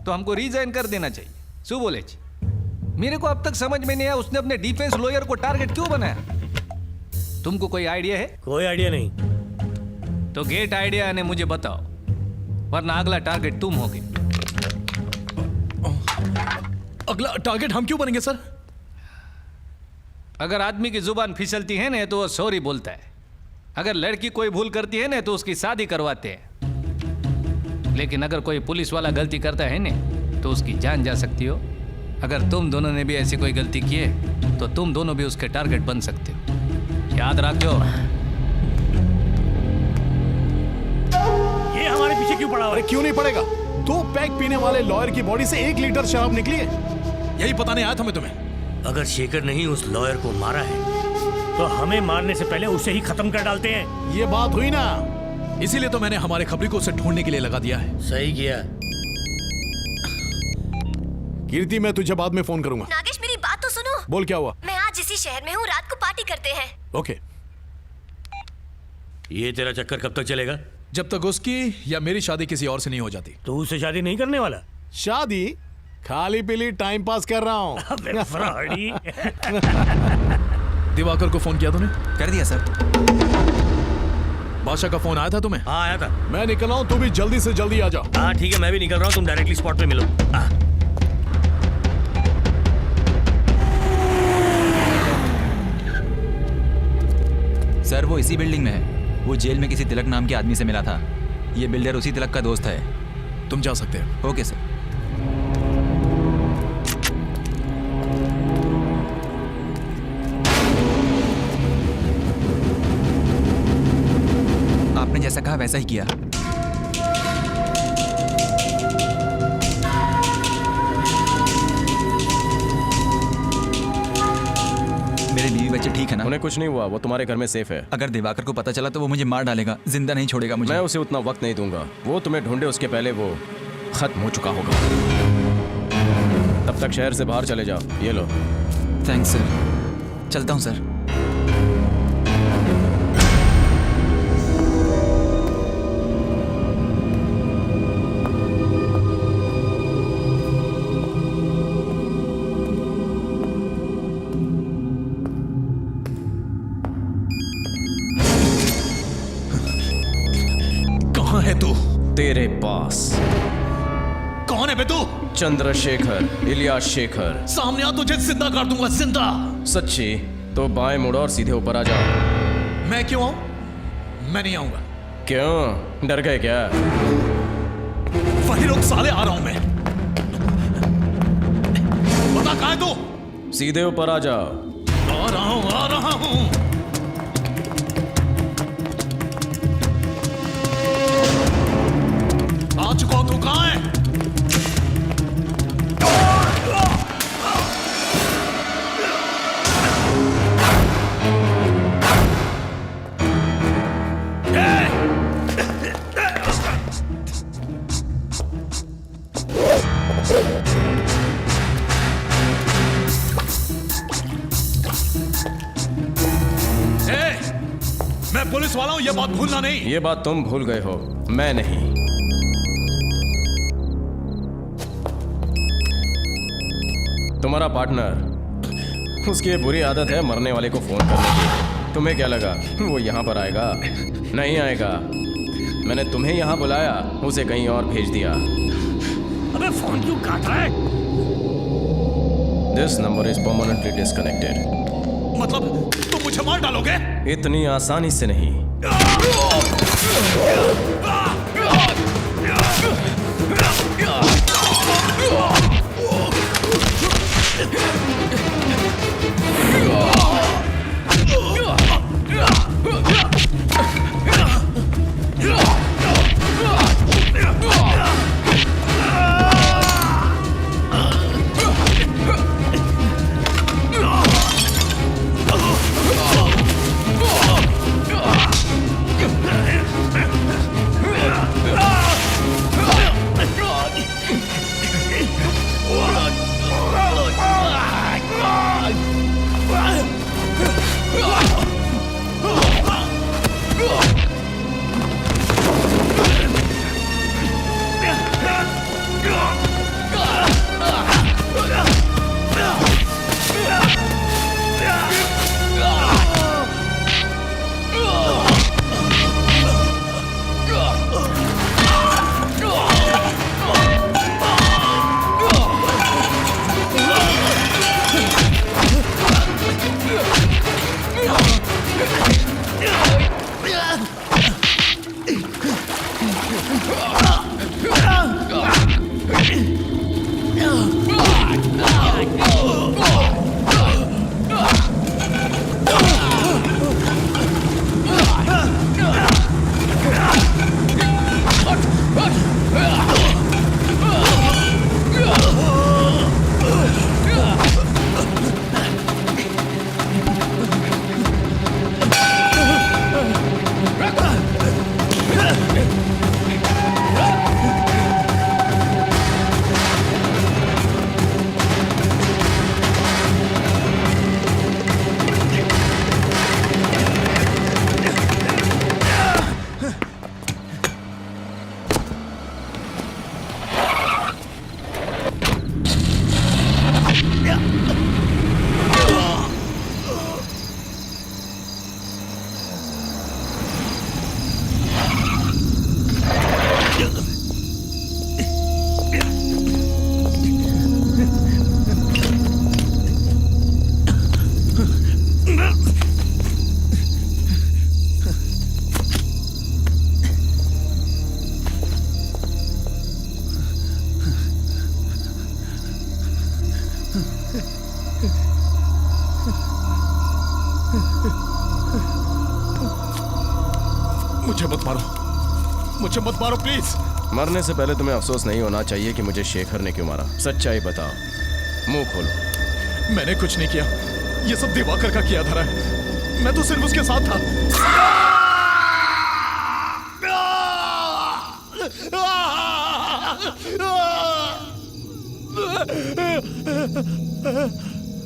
तो हमको रिजाइन कर देना चाहिए. शू बोले जी? मेरे को अब तक समझ में नहीं आया उसने अपने डिफेंस लॉयर को टारगेट क्यों बनाया. तुमको कोई आइडिया है? कोई आइडिया नहीं. तो गेट आइडिया ने मुझे बताओ, वरना अगला टारगेट तुम होगे. अगला टारगेट हम क्यों बनेंगे सर? अगर आदमी की जुबान फिसलती है ना तो वो सॉरी बोलता है. अगर लड़की कोई भूल करती है ना तो उसकी शादी करवाते हैं, लेकिन अगर कोई पुलिस वाला गलती करता है ना तो उसकी जान जा सकती हो। अगर तुम दोनों ने भी ऐसी कोई गलती की है तो तुम दोनों भी उसके टारगेट बन सकते हो, याद रखो। ये हमारे पीछे क्यों पड़ा हुआ है? क्यों नहीं पड़ेगा? 2 पैक पीने वाले लॉयर की बॉडी से 1 लीटर शराब निकली है। यही पता नहीं आया था मैं तुम्हें। अगर शेखर ने ही उस लॉयर को मारा है तो हमें मारने से पहले उसे ही खत्म कर डालते हैं। ये बात हुई ना, इसीलिए तो मैंने हमारे खबरी को उसे ढूंढने के लिए लगा दिया है। सही किया। कीर्ति, मैं तुझे बाद में फोन करूंगा। नागेश मेरी बात तो सुनो। बोल, क्या हुआ? मैं आज इसी शहर में हूँ, रात को पार्टी करते हैं। ओके। ये तेरा चक्कर कब तक चलेगा? जब तक उसकी या मेरी शादी किसी और से नहीं हो जाती। तो उससे शादी नहीं करने वाला? शादी खाली पीली टाइम पास कर रहा हूँ। दिवाकर को फोन किया तूने? कर दिया सर। बादशाह का फोन आया था तुम्हें? हाँ आया था। मैं निकल रहा हूँ, तू भी जल्दी से जल्दी आ जा। हाँ ठीक है, मैं भी निकल रहा हूँ, तुम डायरेक्टली स्पॉट पे मिलो। सर वो इसी बिल्डिंग में है। वो जेल में किसी तिलक नाम के आदमी से मिला था। ये बिल्डर उसी तिलक का दोस्त है। तुम जा सकते हो। Okay sir. आपने जैसा कहा वैसा ही किया। मेरे बीवी बच्चे ठीक है ना? उन्हें कुछ नहीं हुआ, वो तुम्हारे घर में सेफ है। अगर दिवाकर को पता चला तो वो मुझे मार डालेगा, जिंदा नहीं छोड़ेगा मुझे। मैं उसे उतना वक्त नहीं दूंगा। वो तुम्हें ढूंढे उसके पहले वो खत्म हो चुका होगा। तब तक शहर से बाहर चले जाओ। ये लो। Thanks sir. चलता हूँ सर। कहाँ है तू? तेरे पास। कौन है बे तू? चंद्रशेखर, इलियास शेखर। सामने आ, तुझे जिंदा कर दूंगा, जिंदा। सच्ची? तो बाएं मुड़ो और सीधे ऊपर आ जाओ। मैं क्यों आऊं? मैं नहीं आऊंगा। क्यों, डर गए क्या? वही लोग साले, आ रहा हूं मैं। बता कहाँ है तू? सीधे ऊपर आ जाओ। आ रहा हूं, आ रहा हूं। आ चुका हूं, तू कहाँ है? मैं पुलिस वाला हूं, ये बात भूलना नहीं। ये बात तुम भूल गए हो, मैं नहीं। तुम्हारा पार्टनर, उसकी ये बुरी आदत है मरने वाले को फोन करने की। तुम्हें क्या लगा वो यहाँ पर आएगा? नहीं आएगा। मैंने तुम्हें यहाँ बुलाया, उसे कहीं और भेज दिया। अबे फोन क्यों काट रहा है? This number is permanently disconnected. मतलब तुम मुझे मार डालोगे? इतनी आसानी से नहीं। मुझे मत मारो, मुझे मत मारो प्लीज। मरने से पहले तुम्हें अफसोस नहीं होना चाहिए कि मुझे शेखर ने क्यों मारा। सच्चाई बताओ, मुंह खोलो। मैंने कुछ नहीं किया, ये सब दिवाकर का किया धरा है। मैं तो सिर्फ उसके साथ था।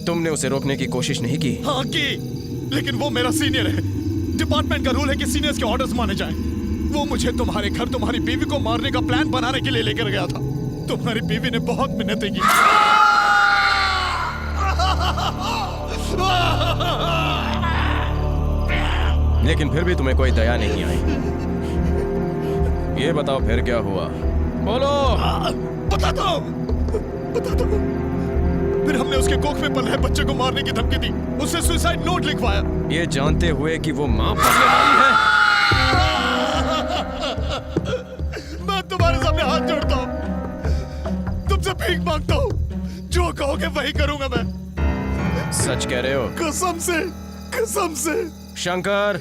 तुमने उसे रोकने की कोशिश नहीं की? हाँ की, लेकिन वो मेरा सीनियर है। डिपार्टमेंट का रूल है कि सीनियर्स के ऑर्डर्स माने जाएं। वो मुझे तुम्हारे घर तुम्हारी बीवी को मारने का प्लान बनाने के लिए लेकर गया था। तुम्हारी बीवी ने बहुत मिन्नतें की। लेकिन फिर भी तुम्हें कोई दया नहीं आई। ये बताओ फिर क्या हुआ, बोलो। बता दो। फिर हमने उसके कोख में पल रहे बच्चे को मारने की धमकी दी, उससे सुसाइड नोट लिखवाया, ये जानते हुए कि वो मां बनने वाली है। मैं तुम्हारे सामने हाथ जोड़ता हूँ, तुमसे भीख मांगता हूँ, जो कहोगे वही करूंगा मैं। सच कह रहे हो? कसम से, कसम से। शंकर,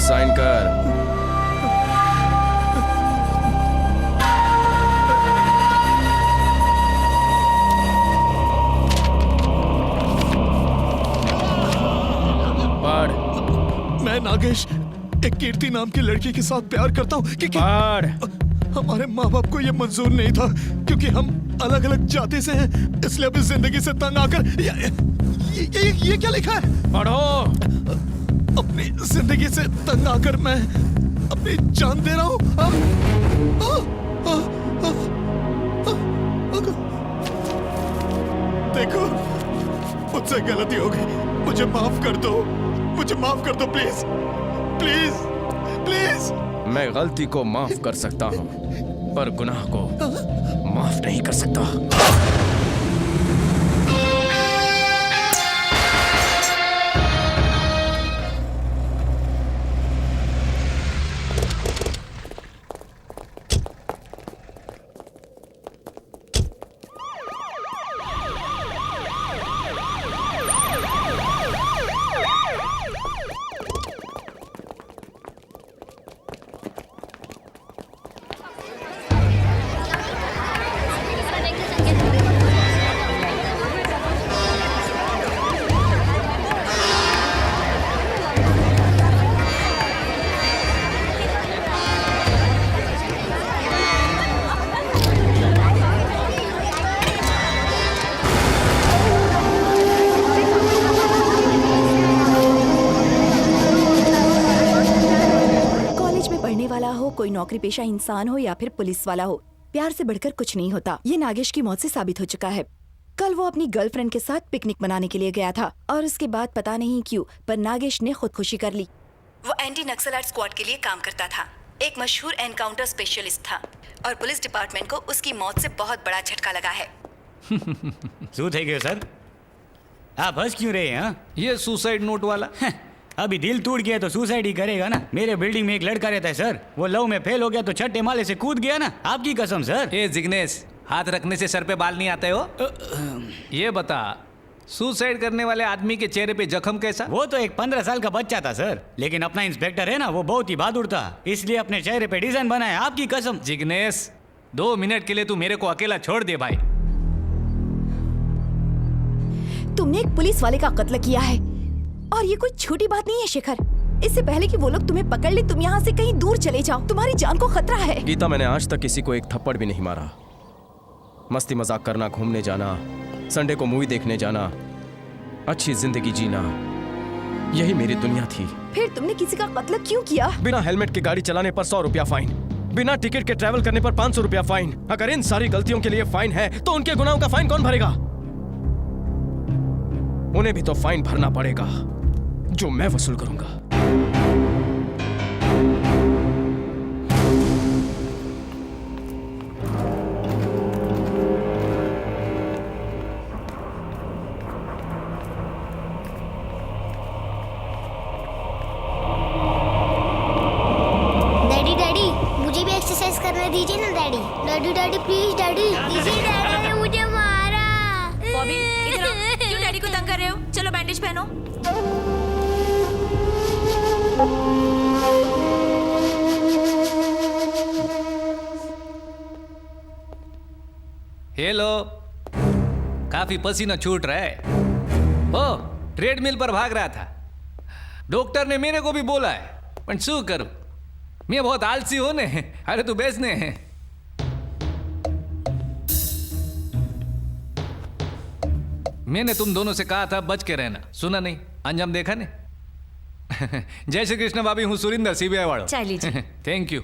साइन कर। मैं नागेश एक कीर्ति नाम की लड़की के साथ प्यार करता हूँ क्योंकि हमारे माँ बाप को ये मंजूर नहीं था, क्योंकि हम अलग अलग जाति से हैं, इसलिए अपनी जिंदगी से तंग आकर ये क्या लिखा है? पढ़ो। अपनी जिंदगी से तंग आकर मैं अपनी जान दे रहा हूँ। देखो, मुझसे गलती हो गई, मुझे माफ कर दो, मुझे माफ कर दो प्लीज, प्लीज, प्लीज। मैं गलती को माफ कर सकता हूँ, पर गुनाह को माफ नहीं कर सकता। कोई नौकरी पेशा इंसान हो या फिर पुलिस वाला हो, प्यार से बढ़कर कुछ नहीं होता। ये नागेश की मौत से साबित हो चुका है। कल वो अपनी गर्लफ्रेंड के साथ पिकनिक मनाने के लिए गया था और उसके बाद पता नहीं क्यों पर नागेश ने खुदकुशी कर ली। वो एंटी नक्सलाइट स्क्वाड के लिए काम करता था, एक मशहूर एनकाउंटर स्पेशलिस्ट था और पुलिस डिपार्टमेंट को उसकी मौत से बहुत बड़ा झटका लगा है। શું થઈ ગયું સર? आप हंस क्यों रहे हैं? ये सुसाइड नोट वाला अभी दिल टूट गया तो सुसाइड ही करेगा ना। मेरे बिल्डिंग में एक लड़का रहता है सर, वो लव में फेल हो गया तो छठे माले से कूद गया ना। आपकी कसम सर। ए जिग्नेश, हाथ रखने से सर पे बाल नहीं आते हो? ये बता, सुसाइड करने वाले आदमी के चेहरे पे जख्म कैसा? वो तो एक 15 साल का बच्चा था सर, लेकिन अपना इंस्पेक्टर है ना, वो बहुत ही बहादुर था, इसलिए अपने चेहरे पे डिजाइन बनाया। आपकी कसम। जिग्नेश, 2 मिनट के लिए तू मेरे को अकेला छोड़ दे भाई। तुमने एक पुलिस वाले का कत्ल किया है और ये कोई छोटी बात नहीं है शेखर। इससे पहले कि वो लोग तुम्हें पकड़ ले, तुम यहाँ से कहीं दूर चले जाओ, तुम्हारी जान को खतरा है। गीता, मैंने आज तक किसी को एक थप्पड़ भी नहीं मारा। मस्ती मजाक करना, घूमने जाना, संडे को मूवी देखने जाना, अच्छी जिंदगी जीना, यही मेरी दुनिया थी। फिर तुमने किसी का कत्ल क्यों किया? बिना हेलमेट के गाड़ी चलाने पर 100 रुपया फाइन, बिना टिकट के ट्रैवल करने पर 500 रुपया फाइन। अगर इन सारी गलतियों के लिए फाइन है तो उनके गुनाहों का फाइन कौन भरेगा? उन्हें भी तो फाइन भरना पड़ेगा जो मैं वसूल करूंगा। डैडी डैडी, मुझे भी एक्सरसाइज करने दीजिए ना daddy. Daddy daddy please daddy, दीजिए डैडी ने मुझे मारा। बॉबी इधर आओ। क्यों डैडी को तंग कर रहे हो? चलो बैंडेज पहनो। हेलो, काफी पसीना छूट रहा है। ओ, ट्रेडमिल पर भाग रहा था। डॉक्टर ने मेरे को भी बोला है, पर शू करूं, मैं बहुत आलसी हूं ने। अरे तू बेचने हैं। मैंने तुम दोनों से कहा था बच के रहना, सुना नहीं, अंजाम देखा ने। जय श्री कृष्ण भाभी, हूं सुरिंदर, सीबीआई वालों। चाय लीजिए। Thank you.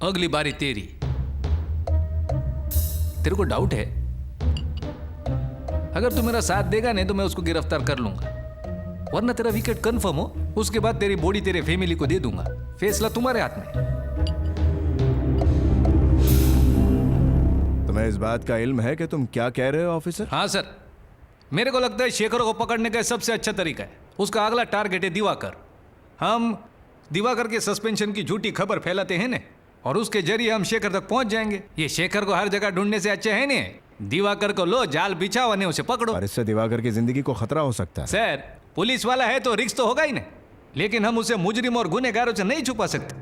अगली बारी तेरी। तेरे को डाउट है? अगर तू मेरा साथ देगा नहीं तो मैं उसको गिरफ्तार कर लूंगा, वरना तेरा विकेट कंफर्म हो, उसके बाद तेरी बॉडी तेरे फैमिली को दे दूंगा। फैसला तुम्हारे हाथ में। तुम्हें इस बात का इल्म है कि तुम क्या कह रहे हो ऑफिसर? हाँ सर, मेरे को लगता है शेखर को पकड़ने का सबसे अच्छा तरीका है, उसका अगला टारगेट है दिवाकर। हम दिवाकर के सस्पेंशन की झूठी खबर फैलाते हैं ना, और उसके जरिए हम शेखर तक पहुंच जाएंगे। ये शेखर को हर जगह ढूंढने से अच्छे है नहीं, दिवाकर को लो, जाल बिछाओ और उसे पकड़ो। और इससे दिवाकर की जिंदगी को खतरा हो सकता है। सर, पुलिस वाला है तो रिस्क तो होगा ही ना, लेकिन हम उसे मुजरिम और गुनहगारों से नहीं छुपा सकते।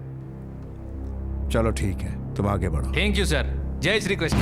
चलो ठीक है, तुम आगे बढ़ो। Thank you sir. जय श्री कृष्ण।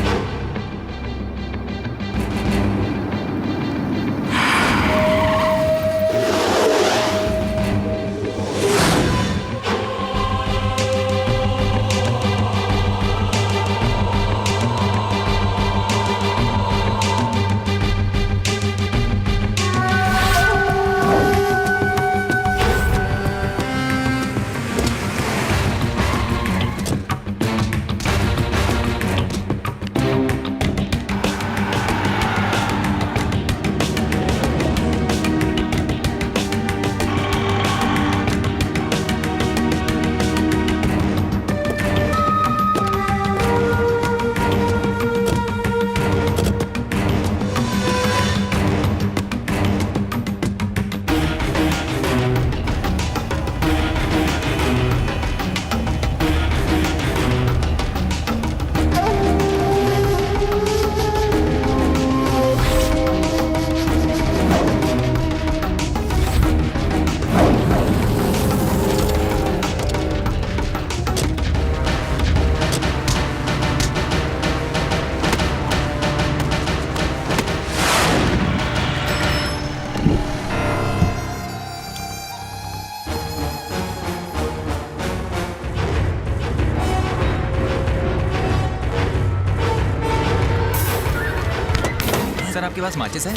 सर, आपके पास माचिस है?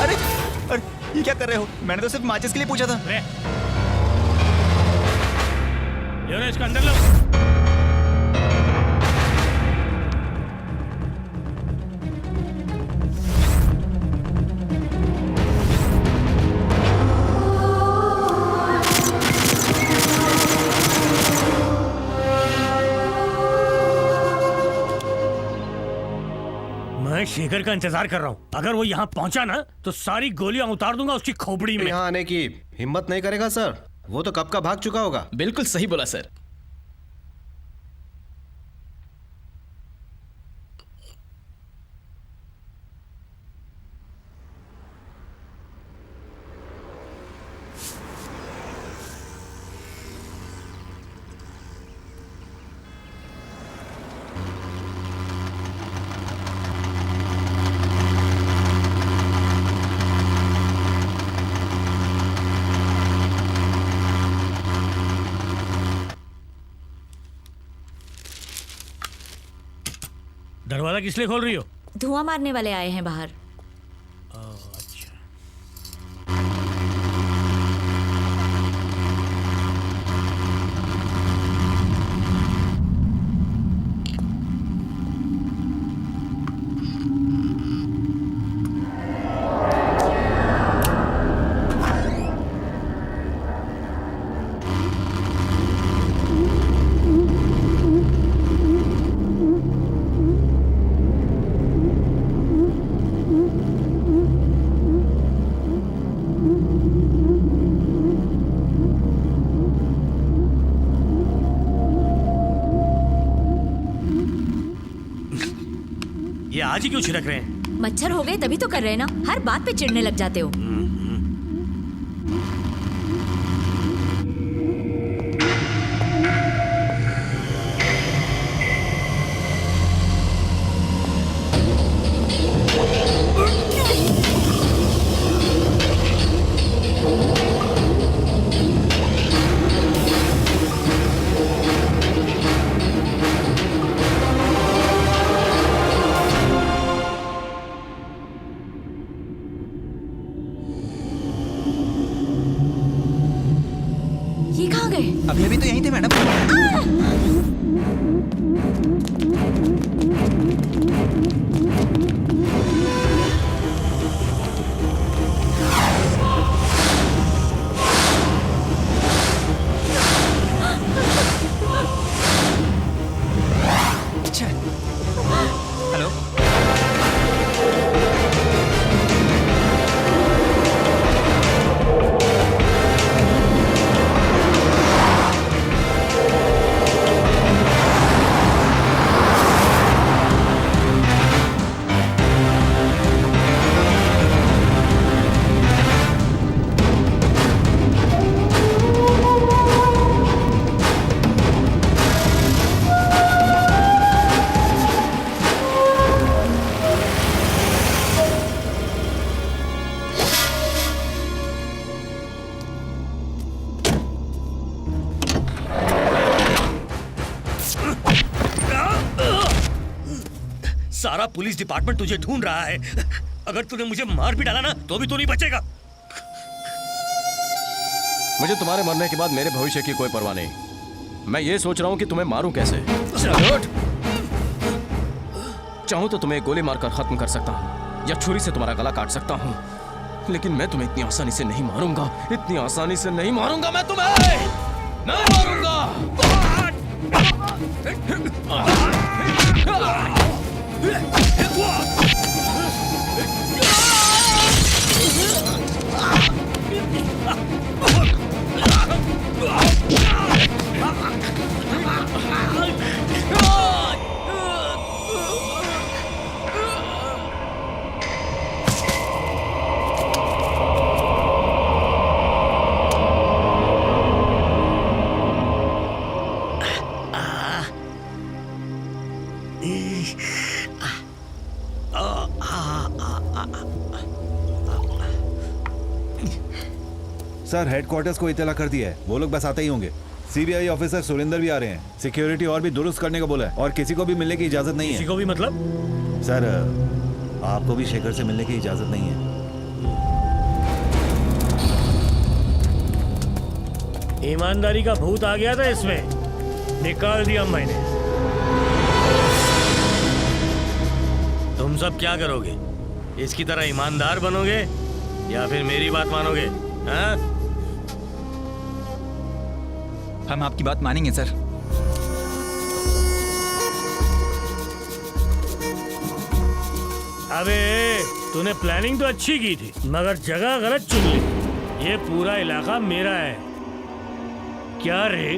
अरे अरे ये क्या कर रहे हो? मैंने तो सिर्फ माचिस के लिए पूछा था। इसको अंदर लो। मैं शेखर का इंतजार कर रहा हूँ। अगर वो यहाँ पहुँचा ना तो सारी गोलियां उतार दूंगा उसकी खोपड़ी में। यहाँ आने की हिम्मत नहीं करेगा सर, वो तो कब का भाग चुका होगा। बिल्कुल सही बोला सर। दरवाजा किस लिए खोल रही हो? धुआं मारने वाले आए हैं बाहर। अच्छा। ये आज ही क्यों छिड़क रहे हैं? मच्छर हो गए तभी तो कर रहे हैं ना, हर बात पे चिढ़ने लग जाते हो। ये कहाँ गए? अभी अभी तो यहीं थे मैडम। हेलो। सारा पुलिस डिपार्टमेंट तुझे ढूंढ रहा है। अगर तूने मुझे मार भी डाला ना तो भी तू नहीं बचेगा। मुझे तुम्हारे मरने के बाद मेरे भविष्य की कोई परवाह नहीं। मैं ये सोच रहा हूँ कि तुम्हें मारूं कैसे। चाहूं तो तुम्हें गोली मारकर खत्म कर सकता हूँ या छुरी से तुम्हारा गला काट सकता हूँ, लेकिन मैं तुम्हें इतनी आसानी से नहीं मारूंगा। इतनी आसानी से नहीं मारूंगा मैं तुम्हें, नहीं मारूंगा। सर हेडक्वार्टर्स को इत्तला कर दिया है, वो लोग बस आते ही होंगे। सीबीआई ऑफिसर सुरेंद्र भी आ रहे हैं। सिक्योरिटी और भी दुरुस्त करने को बोला है और किसी को भी मिलने की इजाजत नहीं है। किसी को भी मतलब? सर आपको भी शेखर से मिलने की इजाजत नहीं है। ईमानदारी का भूत आ गया था इसमें, निकाल दिया मैंने। तुम सब क्या करोगे? इसकी तरह ईमानदार बनोगे या फिर मेरी बात मानोगे? हाँ? हम आपकी बात मानेंगे सर। अबे तूने प्लानिंग तो अच्छी की थी मगर जगह गलत चुन ली। ये पूरा इलाका मेरा है। क्या रे,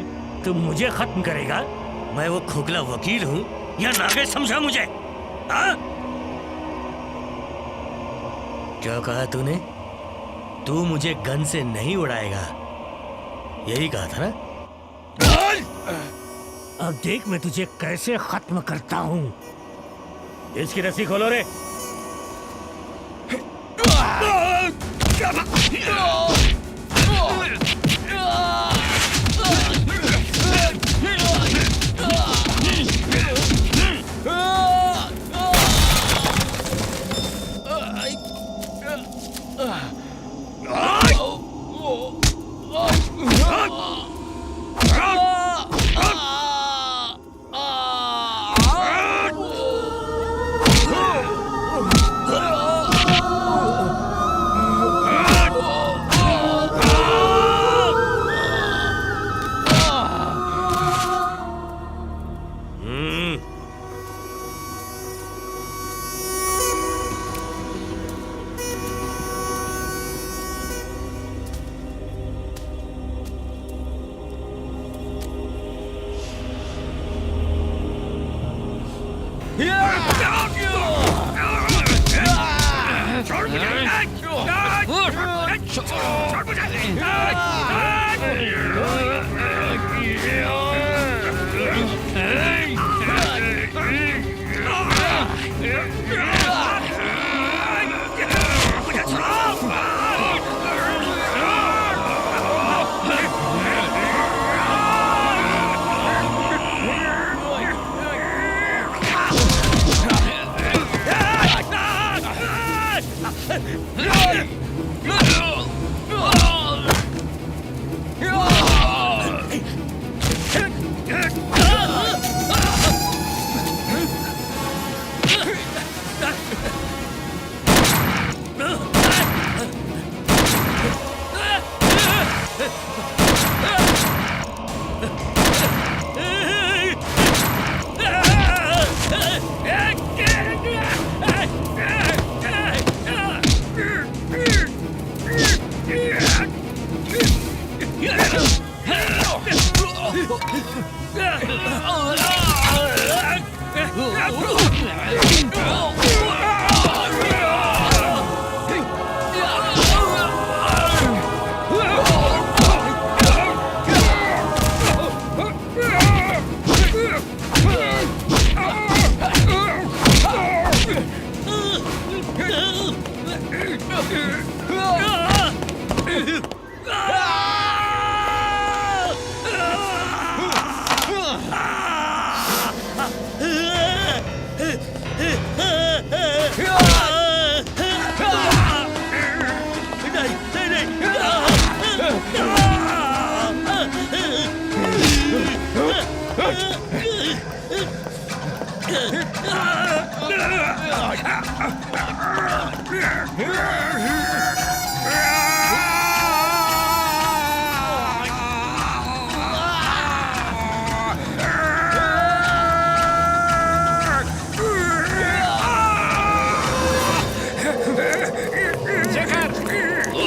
तू मुझे खत्म करेगा? मैं वो खोखला वकील हूँ या नागेश समझा मुझे? हाँ? क्या कहा तूने? तू मुझे गन से नहीं उड़ाएगा, यही कहा था ना? अब देख मैं तुझे कैसे खत्म करता हूँ। इसकी रस्सी खोलो रे।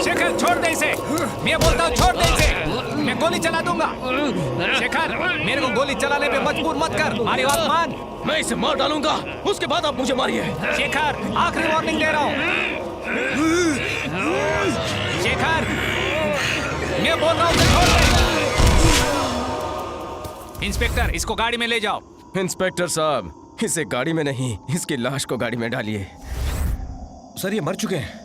शेखर छोड़ दे इसे। मैं बोलता हूँ छोड़ दे इसे, मैं गोली चला दूंगा। शेखर मेरे को गोली चलाने पे मजबूर मत कर, हमारी बात मान। मैं इसे मार डालूंगा, उसके बाद आप मुझे मारिए। शेखर आखिरी वार्निंग दे रहा हूँ। शेखर मैं बोल रहा हूँ छोड़ दे। इंस्पेक्टर इसको गाड़ी में ले जाओ। इंस्पेक्टर साहब इसे गाड़ी में नहीं, इसकी लाश को गाड़ी में डालिए। सर ये मर चुके हैं।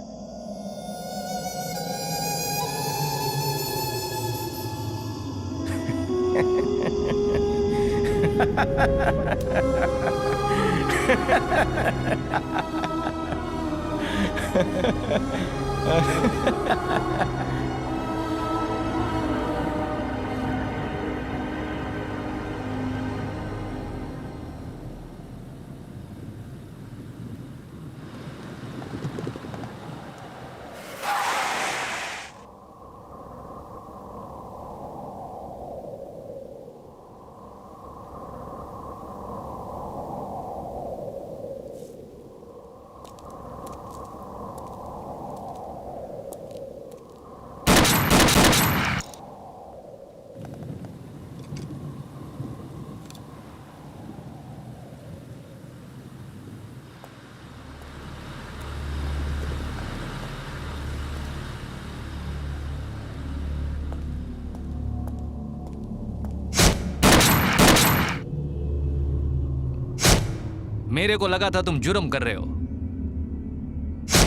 मेरे को लगा था तुम जुर्म कर रहे हो,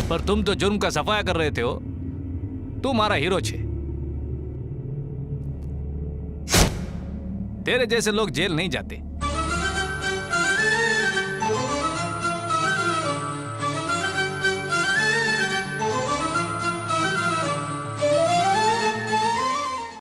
पर तुम तो जुर्म का सफाया कर रहे थे हो। तुम्हारा हीरो छे। तेरे जैसे लोग जेल नहीं जाते।